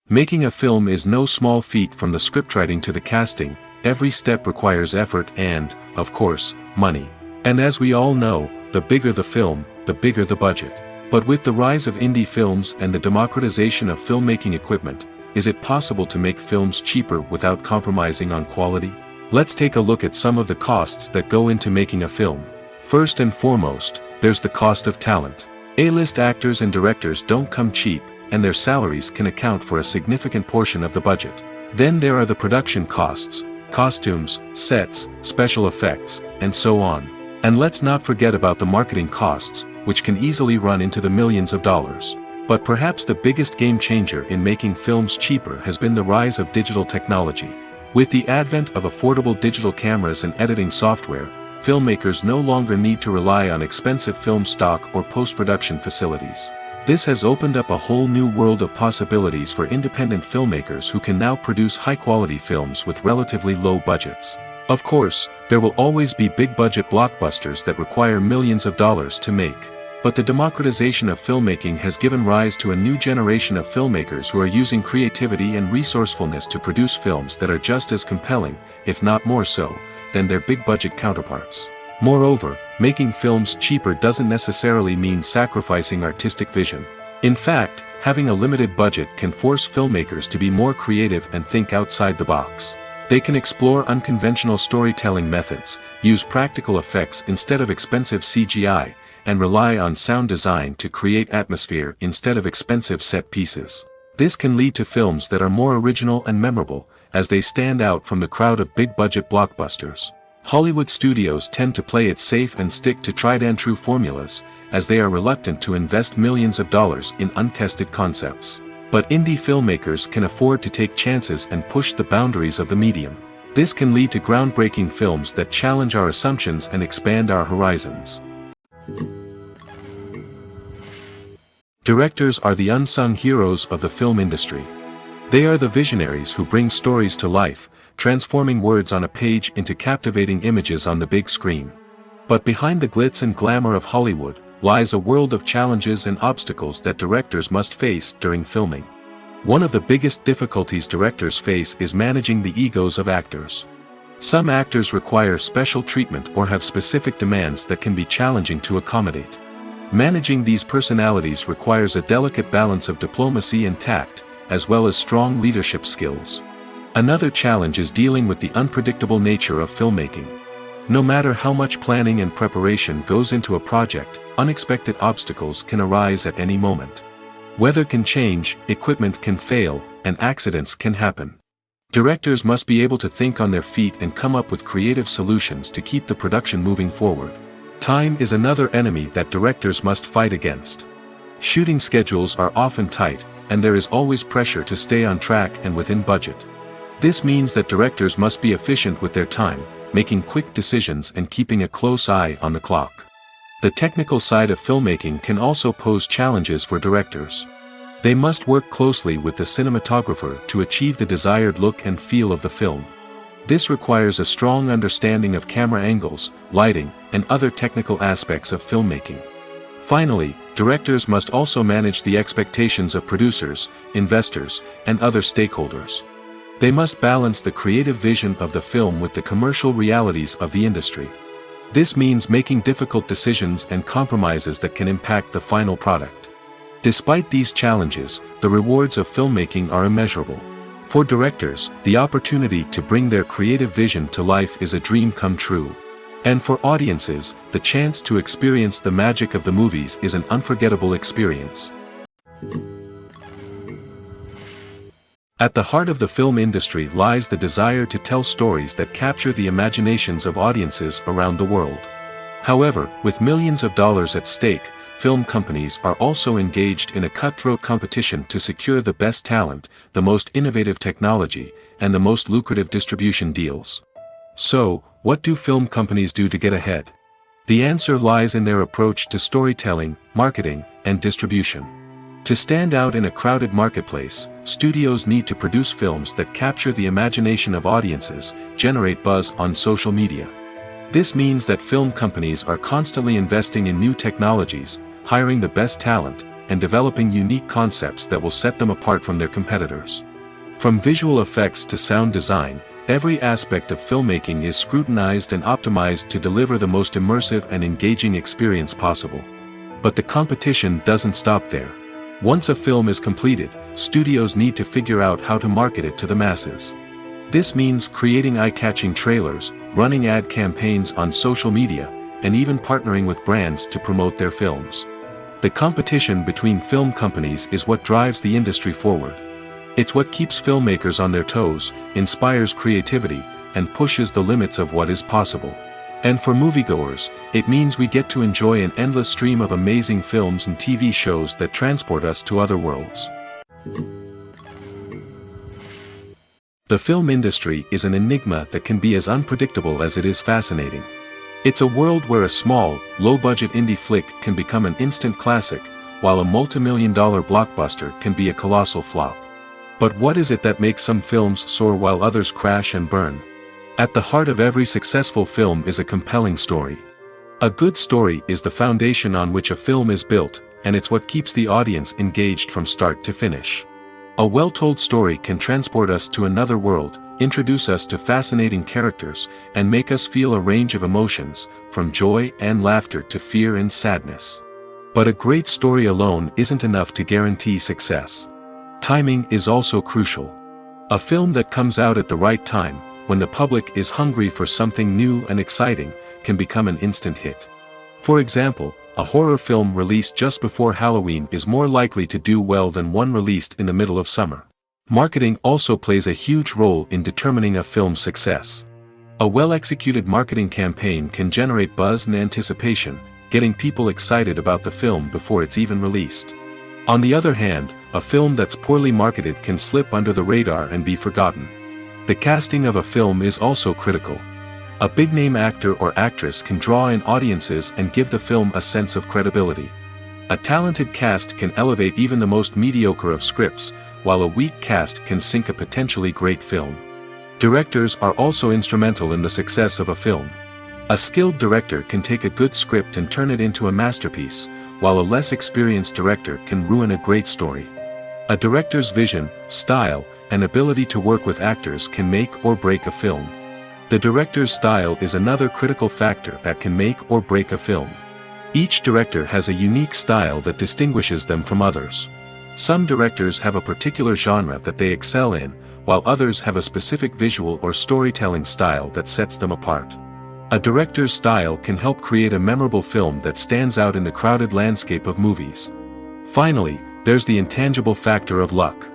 Making a film is no small feat. From the scriptwriting to the casting, every step requires effort and, of course, money. And as we all know, the bigger the film, the bigger the budget. But with the rise of indie films and the democratization of filmmaking equipment, is it possible to make films cheaper without compromising on quality? Let's take a look at some of the costs that go into making a film. First and foremost, there's the cost of talent. A-list actors and directors don't come cheap, and their salaries can account for a significant portion of the budget. Then there are the production costs, costumes, sets, special effects, and so on. And let's not forget about the marketing costs, which can easily run into the millions of dollars. But perhaps the biggest game changer in making films cheaper has been the rise of digital technology. With the advent of affordable digital cameras and editing software, filmmakers no longer need to rely on expensive film stock or post-production facilities. This has opened up a whole new world of possibilities for independent filmmakers who can now produce high-quality films with relatively low budgets. Of course, there will always be big-budget blockbusters that require millions of dollars to make. But the democratization of filmmaking has given rise to a new generation of filmmakers who are using creativity and resourcefulness to produce films that are just as compelling, if not more so, than their big-budget counterparts. Moreover, making films cheaper doesn't necessarily mean sacrificing artistic vision. In fact, having a limited budget can force filmmakers to be more creative and think outside the box. They can explore unconventional storytelling methods, use practical effects instead of expensive CGI, and rely on sound design to create atmosphere instead of expensive set pieces. This can lead to films that are more original and memorable, as they stand out from the crowd of big-budget blockbusters. Hollywood studios tend to play it safe and stick to tried-and-true formulas, as they are reluctant to invest millions of dollars in untested concepts. But indie filmmakers can afford to take chances and push the boundaries of the medium. This can lead to groundbreaking films that challenge our assumptions and expand our horizons. Directors are the unsung heroes of the film industry. They are the visionaries who bring stories to life, transforming words on a page into captivating images on the big screen. But behind the glitz and glamour of Hollywood, lies a world of challenges and obstacles that directors must face during filming. One of the biggest difficulties directors face is managing the egos of actors. Some actors require special treatment or have specific demands that can be challenging to accommodate. Managing these personalities requires a delicate balance of diplomacy and tact, as well as strong leadership skills. Another challenge is dealing with the unpredictable nature of filmmaking. No matter how much planning and preparation goes into a project, unexpected obstacles can arise at any moment. Weather can change, equipment can fail, and accidents can happen. Directors must be able to think on their feet and come up with creative solutions to keep the production moving forward. Time is another enemy that directors must fight against. Shooting schedules are often tight, and there is always pressure to stay on track and within budget. This means that directors must be efficient with their time, making quick decisions and keeping a close eye on the clock. The technical side of filmmaking can also pose challenges for directors. They must work closely with the cinematographer to achieve the desired look and feel of the film. This requires a strong understanding of camera angles, lighting, and other technical aspects of filmmaking. Finally, directors must also manage the expectations of producers, investors, and other stakeholders. They must balance the creative vision of the film with the commercial realities of the industry. This means making difficult decisions and compromises that can impact the final product. Despite these challenges, the rewards of filmmaking are immeasurable. For directors, the opportunity to bring their creative vision to life is a dream come true. And for audiences, the chance to experience the magic of the movies is an unforgettable experience. At the heart of the film industry lies the desire to tell stories that capture the imaginations of audiences around the world. However, with millions of dollars at stake, film companies are also engaged in a cutthroat competition to secure the best talent, the most innovative technology, and the most lucrative distribution deals. So, what do film companies do to get ahead? The answer lies in their approach to storytelling, marketing, and distribution. To stand out in a crowded marketplace, studios need to produce films that capture the imagination of audiences, generate buzz on social media. This means that film companies are constantly investing in new technologies, hiring the best talent, and developing unique concepts that will set them apart from their competitors. From visual effects to sound design, every aspect of filmmaking is scrutinized and optimized to deliver the most immersive and engaging experience possible. But the competition doesn't stop there. Once a film is completed, studios need to figure out how to market it to the masses. This means creating eye-catching trailers, running ad campaigns on social media, and even partnering with brands to promote their films. The competition between film companies is what drives the industry forward. It's what keeps filmmakers on their toes, inspires creativity, and pushes the limits of what is possible. And for moviegoers, it means we get to enjoy an endless stream of amazing films and TV shows that transport us to other worlds. The film industry is an enigma that can be as unpredictable as it is fascinating. It's a world where a small, low-budget indie flick can become an instant classic, while a multi-million-dollar blockbuster can be a colossal flop. But what is it that makes some films soar while others crash and burn? At the heart of every successful film is a compelling story. A good story is the foundation on which a film is built, and it's what keeps the audience engaged from start to finish. A well-told story can transport us to another world, introduce us to fascinating characters, and make us feel a range of emotions, from joy and laughter to fear and sadness. But a great story alone isn't enough to guarantee success. Timing is also crucial. A film that comes out at the right time, when the public is hungry for something new and exciting, can become an instant hit. For example, a horror film released just before Halloween is more likely to do well than one released in the middle of summer. Marketing also plays a huge role in determining a film's success. A well-executed marketing campaign can generate buzz and anticipation, getting people excited about the film before it's even released. On the other hand, a film that's poorly marketed can slip under the radar and be forgotten. The casting of a film is also critical. A big-name actor or actress can draw in audiences and give the film a sense of credibility. A talented cast can elevate even the most mediocre of scripts, while a weak cast can sink a potentially great film. Directors are also instrumental in the success of a film. A skilled director can take a good script and turn it into a masterpiece, while a less experienced director can ruin a great story. A director's vision, style, and ability to work with actors can make or break a film. The director's style is another critical factor that can make or break a film. Each director has a unique style that distinguishes them from others. Some directors have a particular genre that they excel in, while others have a specific visual or storytelling style that sets them apart. A director's style can help create a memorable film that stands out in the crowded landscape of movies. Finally, there's the intangible factor of luck.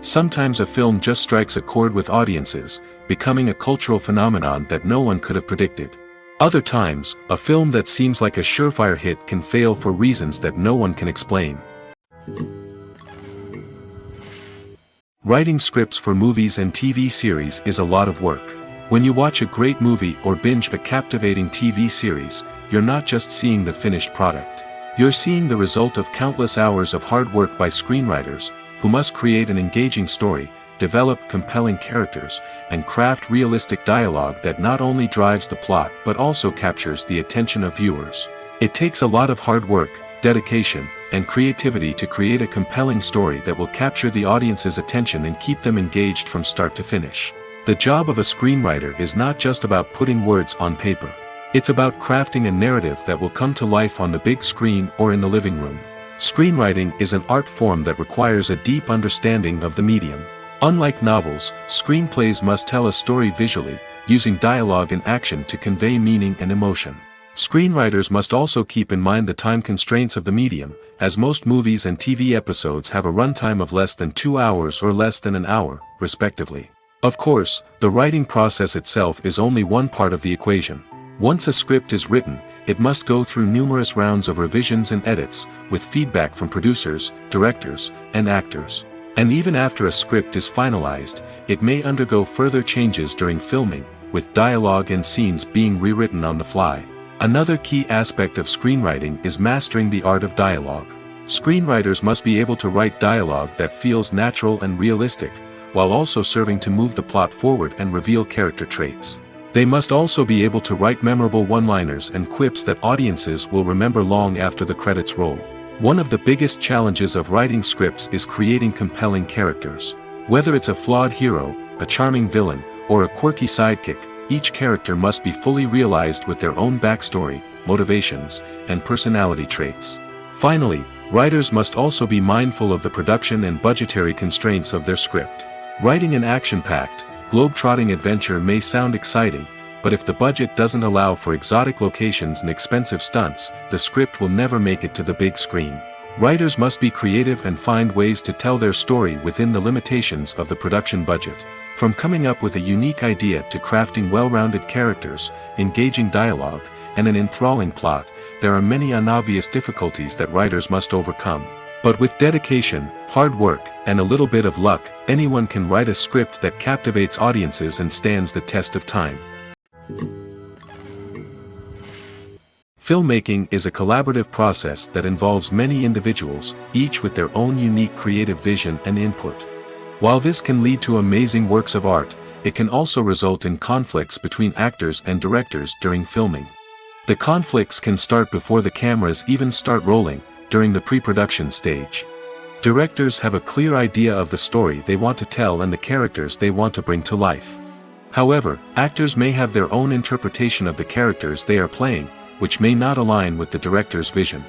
Sometimes a film just strikes a chord with audiences, becoming a cultural phenomenon that no one could have predicted. Other times, a film that seems like a surefire hit can fail for reasons that no one can explain. Writing scripts for movies and TV series is a lot of work. When you watch a great movie or binge a captivating TV series, you're not just seeing the finished product. You're seeing the result of countless hours of hard work by screenwriters, who must create an engaging story, develop compelling characters, and craft realistic dialogue that not only drives the plot but also captures the attention of viewers. It takes a lot of hard work, dedication, and creativity to create a compelling story that will capture the audience's attention and keep them engaged from start to finish. The job of a screenwriter is not just about putting words on paper. It's about crafting a narrative that will come to life on the big screen or in the living room. Screenwriting is an art form that requires a deep understanding of the medium. Unlike novels, screenplays must tell a story visually, using dialogue and action to convey meaning and emotion. Screenwriters must also keep in mind the time constraints of the medium, as most movies and TV episodes have a runtime of less than 2 hours or less than an hour, respectively. Of course, the writing process itself is only one part of the equation. Once a script is written, it must go through numerous rounds of revisions and edits, with feedback from producers, directors, and actors. And even after a script is finalized, it may undergo further changes during filming, with dialogue and scenes being rewritten on the fly. Another key aspect of screenwriting is mastering the art of dialogue. Screenwriters must be able to write dialogue that feels natural and realistic, while also serving to move the plot forward and reveal character traits. They must also be able to write memorable one-liners and quips that audiences will remember long after the credits roll. One of the biggest challenges of writing scripts is creating compelling characters. Whether it's a flawed hero, a charming villain, or a quirky sidekick, each character must be fully realized with their own backstory, motivations, and personality traits. Finally, writers must also be mindful of the production and budgetary constraints of their script. Writing an action-packed, globe-trotting adventure may sound exciting, but if the budget doesn't allow for exotic locations and expensive stunts, the script will never make it to the big screen. Writers must be creative and find ways to tell their story within the limitations of the production budget. From coming up with a unique idea to crafting well-rounded characters, engaging dialogue, and an enthralling plot, there are many unobvious difficulties that writers must overcome. But with dedication, hard work, and a little bit of luck, anyone can write a script that captivates audiences and stands the test of time. Filmmaking is a collaborative process that involves many individuals, each with their own unique creative vision and input. While this can lead to amazing works of art, it can also result in conflicts between actors and directors during filming. The conflicts can start before the cameras even start rolling, during the pre-production stage. Directors have a clear idea of the story they want to tell and the characters they want to bring to life. However, actors may have their own interpretation of the characters they are playing, which may not align with the director's vision.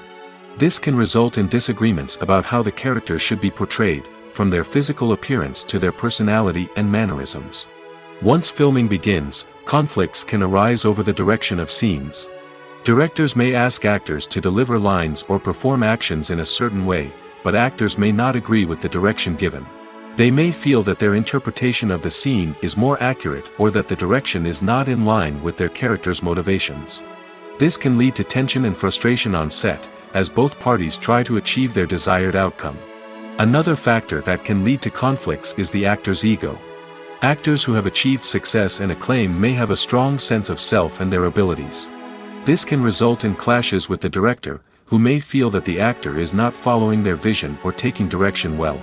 This can result in disagreements about how the characters should be portrayed, from their physical appearance to their personality and mannerisms. Once filming begins, conflicts can arise over the direction of scenes. Directors may ask actors to deliver lines or perform actions in a certain way, but actors may not agree with the direction given. They may feel that their interpretation of the scene is more accurate or that the direction is not in line with their character's motivations. This can lead to tension and frustration on set, as both parties try to achieve their desired outcome. Another factor that can lead to conflicts is the actor's ego. Actors who have achieved success and acclaim may have a strong sense of self and their abilities. This can result in clashes with the director, who may feel that the actor is not following their vision or taking direction well.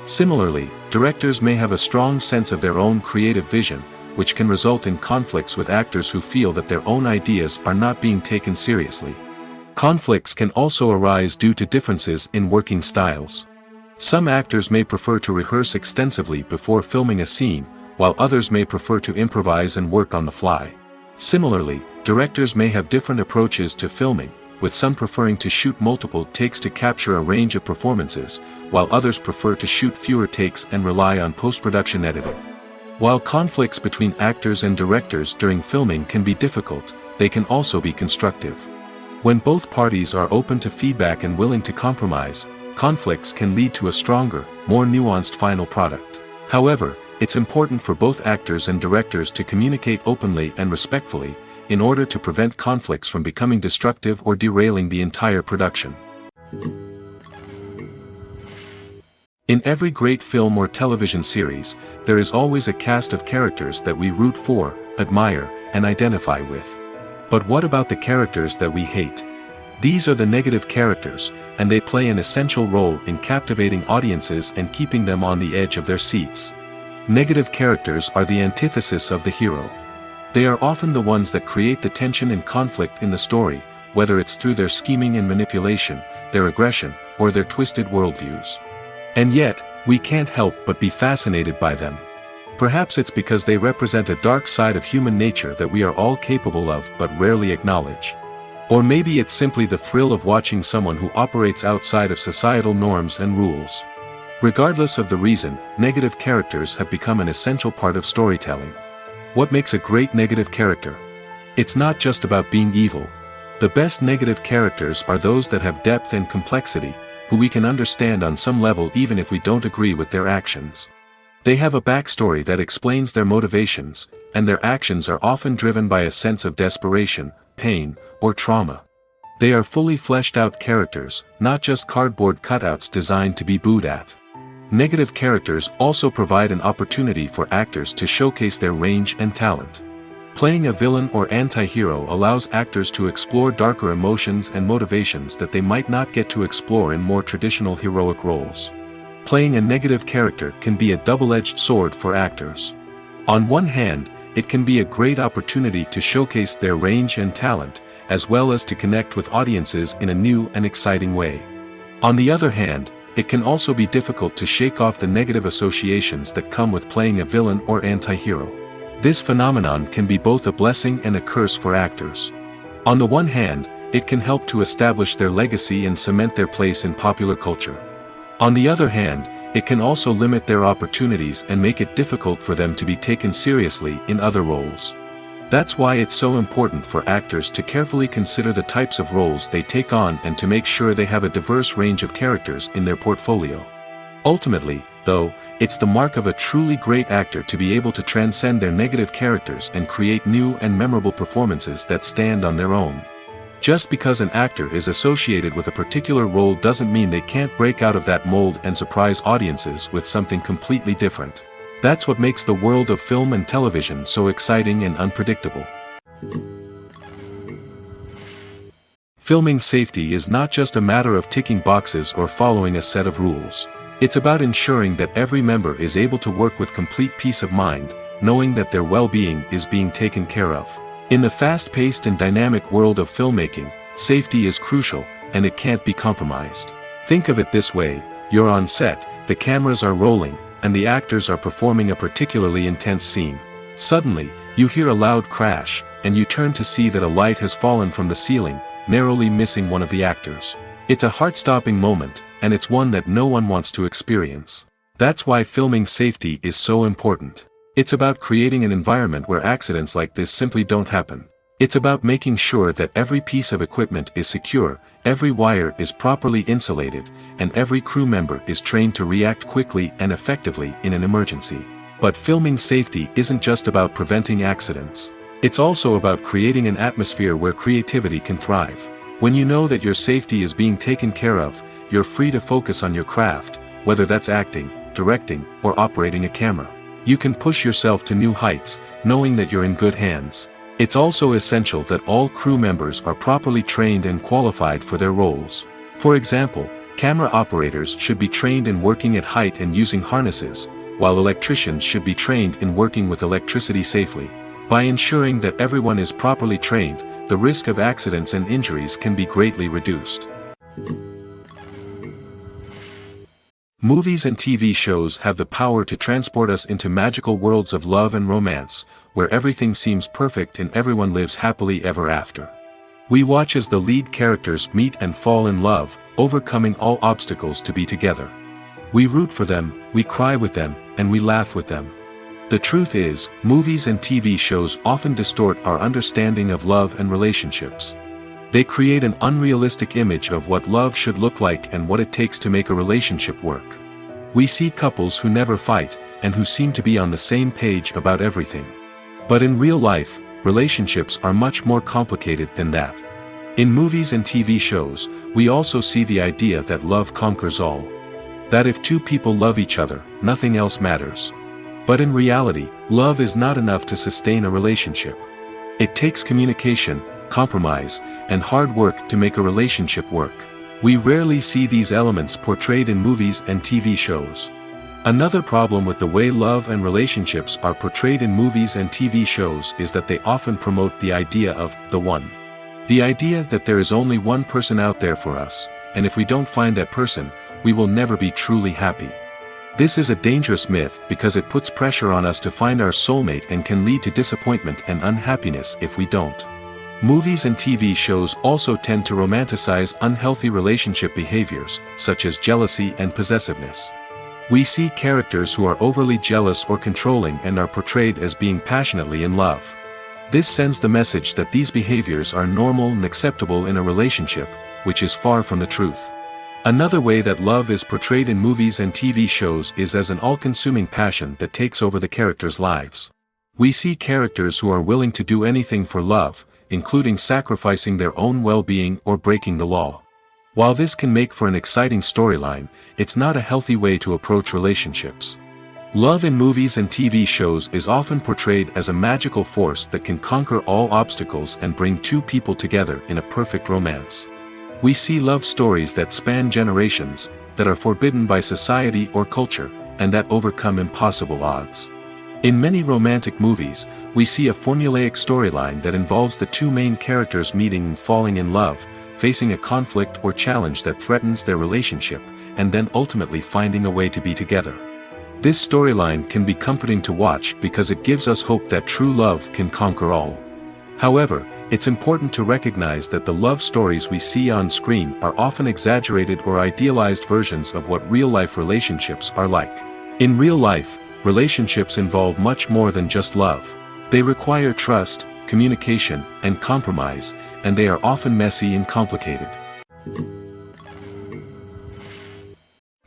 Similarly, directors may have a strong sense of their own creative vision, which can result in conflicts with actors who feel that their own ideas are not being taken seriously. Conflicts can also arise due to differences in working styles. Some actors may prefer to rehearse extensively before filming a scene, while others may prefer to improvise and work on the fly. Similarly, directors may have different approaches to filming, with some preferring to shoot multiple takes to capture a range of performances, while others prefer to shoot fewer takes and rely on post-production editing. While conflicts between actors and directors during filming can be difficult, they can also be constructive. When both parties are open to feedback and willing to compromise, conflicts can lead to a stronger, more nuanced final product. However, it's important for both actors and directors to communicate openly and respectfully, in order to prevent conflicts from becoming destructive or derailing the entire production. In every great film or television series, there is always a cast of characters that we root for, admire, and identify with. But what about the characters that we hate? These are the negative characters, and they play an essential role in captivating audiences and keeping them on the edge of their seats. Negative characters are the antithesis of the hero. They are often the ones that create the tension and conflict in the story, whether it's through their scheming and manipulation, their aggression, or their twisted worldviews. And yet, we can't help but be fascinated by them. Perhaps it's because they represent a dark side of human nature that we are all capable of but rarely acknowledge. Or maybe it's simply the thrill of watching someone who operates outside of societal norms and rules. Regardless of the reason, negative characters have become an essential part of storytelling. What makes a great negative character? It's not just about being evil. The best negative characters are those that have depth and complexity, who we can understand on some level even if we don't agree with their actions. They have a backstory that explains their motivations, and their actions are often driven by a sense of desperation, pain, or trauma. They are fully fleshed out characters, not just cardboard cutouts designed to be booed at. Negative characters also provide an opportunity for actors to showcase their range and talent. Playing a villain or anti-hero allows actors to explore darker emotions and motivations that they might not get to explore in more traditional heroic roles. Playing a negative character can be a double-edged sword for actors. On one hand, it can be a great opportunity to showcase their range and talent, as well as to connect with audiences in a new and exciting way. On the other hand, it can also be difficult to shake off the negative associations that come with playing a villain or anti-hero. This phenomenon can be both a blessing and a curse for actors. On the one hand, it can help to establish their legacy and cement their place in popular culture. On the other hand, it can also limit their opportunities and make it difficult for them to be taken seriously in other roles. That's why it's so important for actors to carefully consider the types of roles they take on and to make sure they have a diverse range of characters in their portfolio. Ultimately, though, it's the mark of a truly great actor to be able to transcend their negative characters and create new and memorable performances that stand on their own. Just because an actor is associated with a particular role doesn't mean they can't break out of that mold and surprise audiences with something completely different. That's what makes the world of film and television so exciting and unpredictable. Filming safety is not just a matter of ticking boxes or following a set of rules. It's about ensuring that every member is able to work with complete peace of mind, knowing that their well-being is being taken care of. In the fast-paced and dynamic world of filmmaking, safety is crucial, and it can't be compromised. Think of it this way: you're on set, the cameras are rolling, and the actors are performing a particularly intense scene. Suddenly, you hear a loud crash, and you turn to see that a light has fallen from the ceiling, narrowly missing one of the actors. It's a heart-stopping moment, and it's one that no one wants to experience. That's why filming safety is so important. It's about creating an environment where accidents like this simply don't happen. It's about making sure that every piece of equipment is secure, every wire is properly insulated, and every crew member is trained to react quickly and effectively in an emergency. But filming safety isn't just about preventing accidents. It's also about creating an atmosphere where creativity can thrive. When you know that your safety is being taken care of, you're free to focus on your craft, whether that's acting, directing, or operating a camera. You can push yourself to new heights, knowing that you're in good hands. It's also essential that all crew members are properly trained and qualified for their roles. For example, camera operators should be trained in working at height and using harnesses, while electricians should be trained in working with electricity safely. By ensuring that everyone is properly trained, the risk of accidents and injuries can be greatly reduced. Movies and TV shows have the power to transport us into magical worlds of love and romance, where everything seems perfect and everyone lives happily ever after. We watch as the lead characters meet and fall in love, overcoming all obstacles to be together. We root for them, we cry with them, and we laugh with them. The truth is, movies and TV shows often distort our understanding of love and relationships. They create an unrealistic image of what love should look like and what it takes to make a relationship work. We see couples who never fight, and who seem to be on the same page about everything. But in real life, relationships are much more complicated than that. In movies and TV shows, we also see the idea that love conquers all. That if two people love each other, nothing else matters. But in reality, love is not enough to sustain a relationship. It takes communication, compromise, and hard work to make a relationship work. We rarely see these elements portrayed in movies and TV shows. Another problem with the way love and relationships are portrayed in movies and TV shows is that they often promote the idea of the one. The idea that there is only one person out there for us, and if we don't find that person, we will never be truly happy. This is a dangerous myth because it puts pressure on us to find our soulmate and can lead to disappointment and unhappiness if we don't. Movies and TV shows also tend to romanticize unhealthy relationship behaviors, such as jealousy and possessiveness. We see characters who are overly jealous or controlling and are portrayed as being passionately in love. This sends the message that these behaviors are normal and acceptable in a relationship, which is far from the truth. Another way that love is portrayed in movies and TV shows is as an all-consuming passion that takes over the characters' lives. We see characters who are willing to do anything for love, including sacrificing their own well-being or breaking the law. While this can make for an exciting storyline, it's not a healthy way to approach relationships. Love in movies and TV shows is often portrayed as a magical force that can conquer all obstacles and bring two people together in a perfect romance. We see love stories that span generations, that are forbidden by society or culture, and that overcome impossible odds. In many romantic movies, we see a formulaic storyline that involves the two main characters meeting and falling in love, facing a conflict or challenge that threatens their relationship, and then ultimately finding a way to be together. This storyline can be comforting to watch because it gives us hope that true love can conquer all. However, it's important to recognize that the love stories we see on screen are often exaggerated or idealized versions of what real-life relationships are like. In real life, relationships involve much more than just love. They require trust, communication, and compromise, and they are often messy and complicated.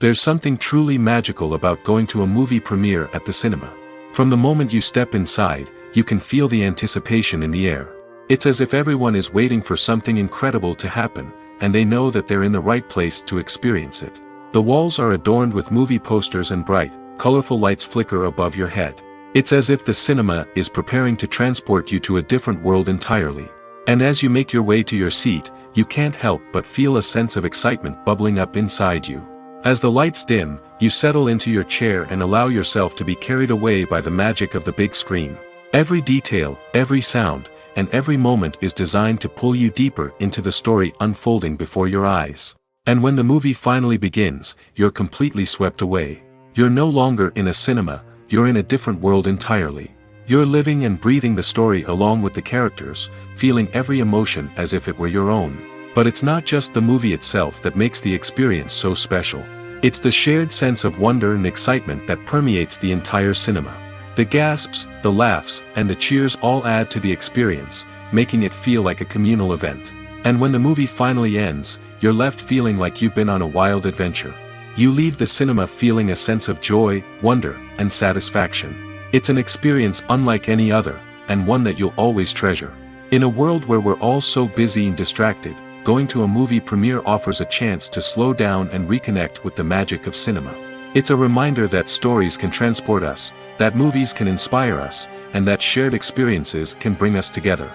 There's something truly magical about going to a movie premiere at the cinema. From the moment you step inside, you can feel the anticipation in the air. It's as if everyone is waiting for something incredible to happen, and they know that they're in the right place to experience it. The walls are adorned with movie posters and bright, colorful lights flicker above your head. It's as if the cinema is preparing to transport you to a different world entirely. And as you make your way to your seat, you can't help but feel a sense of excitement bubbling up inside you. As the lights dim, you settle into your chair and allow yourself to be carried away by the magic of the big screen. Every detail, every sound, and every moment is designed to pull you deeper into the story unfolding before your eyes. And when the movie finally begins, you're completely swept away. You're no longer in a cinema, you're in a different world entirely. You're living and breathing the story along with the characters, feeling every emotion as if it were your own. But it's not just the movie itself that makes the experience so special. It's the shared sense of wonder and excitement that permeates the entire cinema. The gasps, the laughs, and the cheers all add to the experience, making it feel like a communal event. And when the movie finally ends, you're left feeling like you've been on a wild adventure. You leave the cinema feeling a sense of joy, wonder, and satisfaction. It's an experience unlike any other, and one that you'll always treasure. In a world where we're all so busy and distracted, going to a movie premiere offers a chance to slow down and reconnect with the magic of cinema. It's a reminder that stories can transport us, that movies can inspire us, and that shared experiences can bring us together.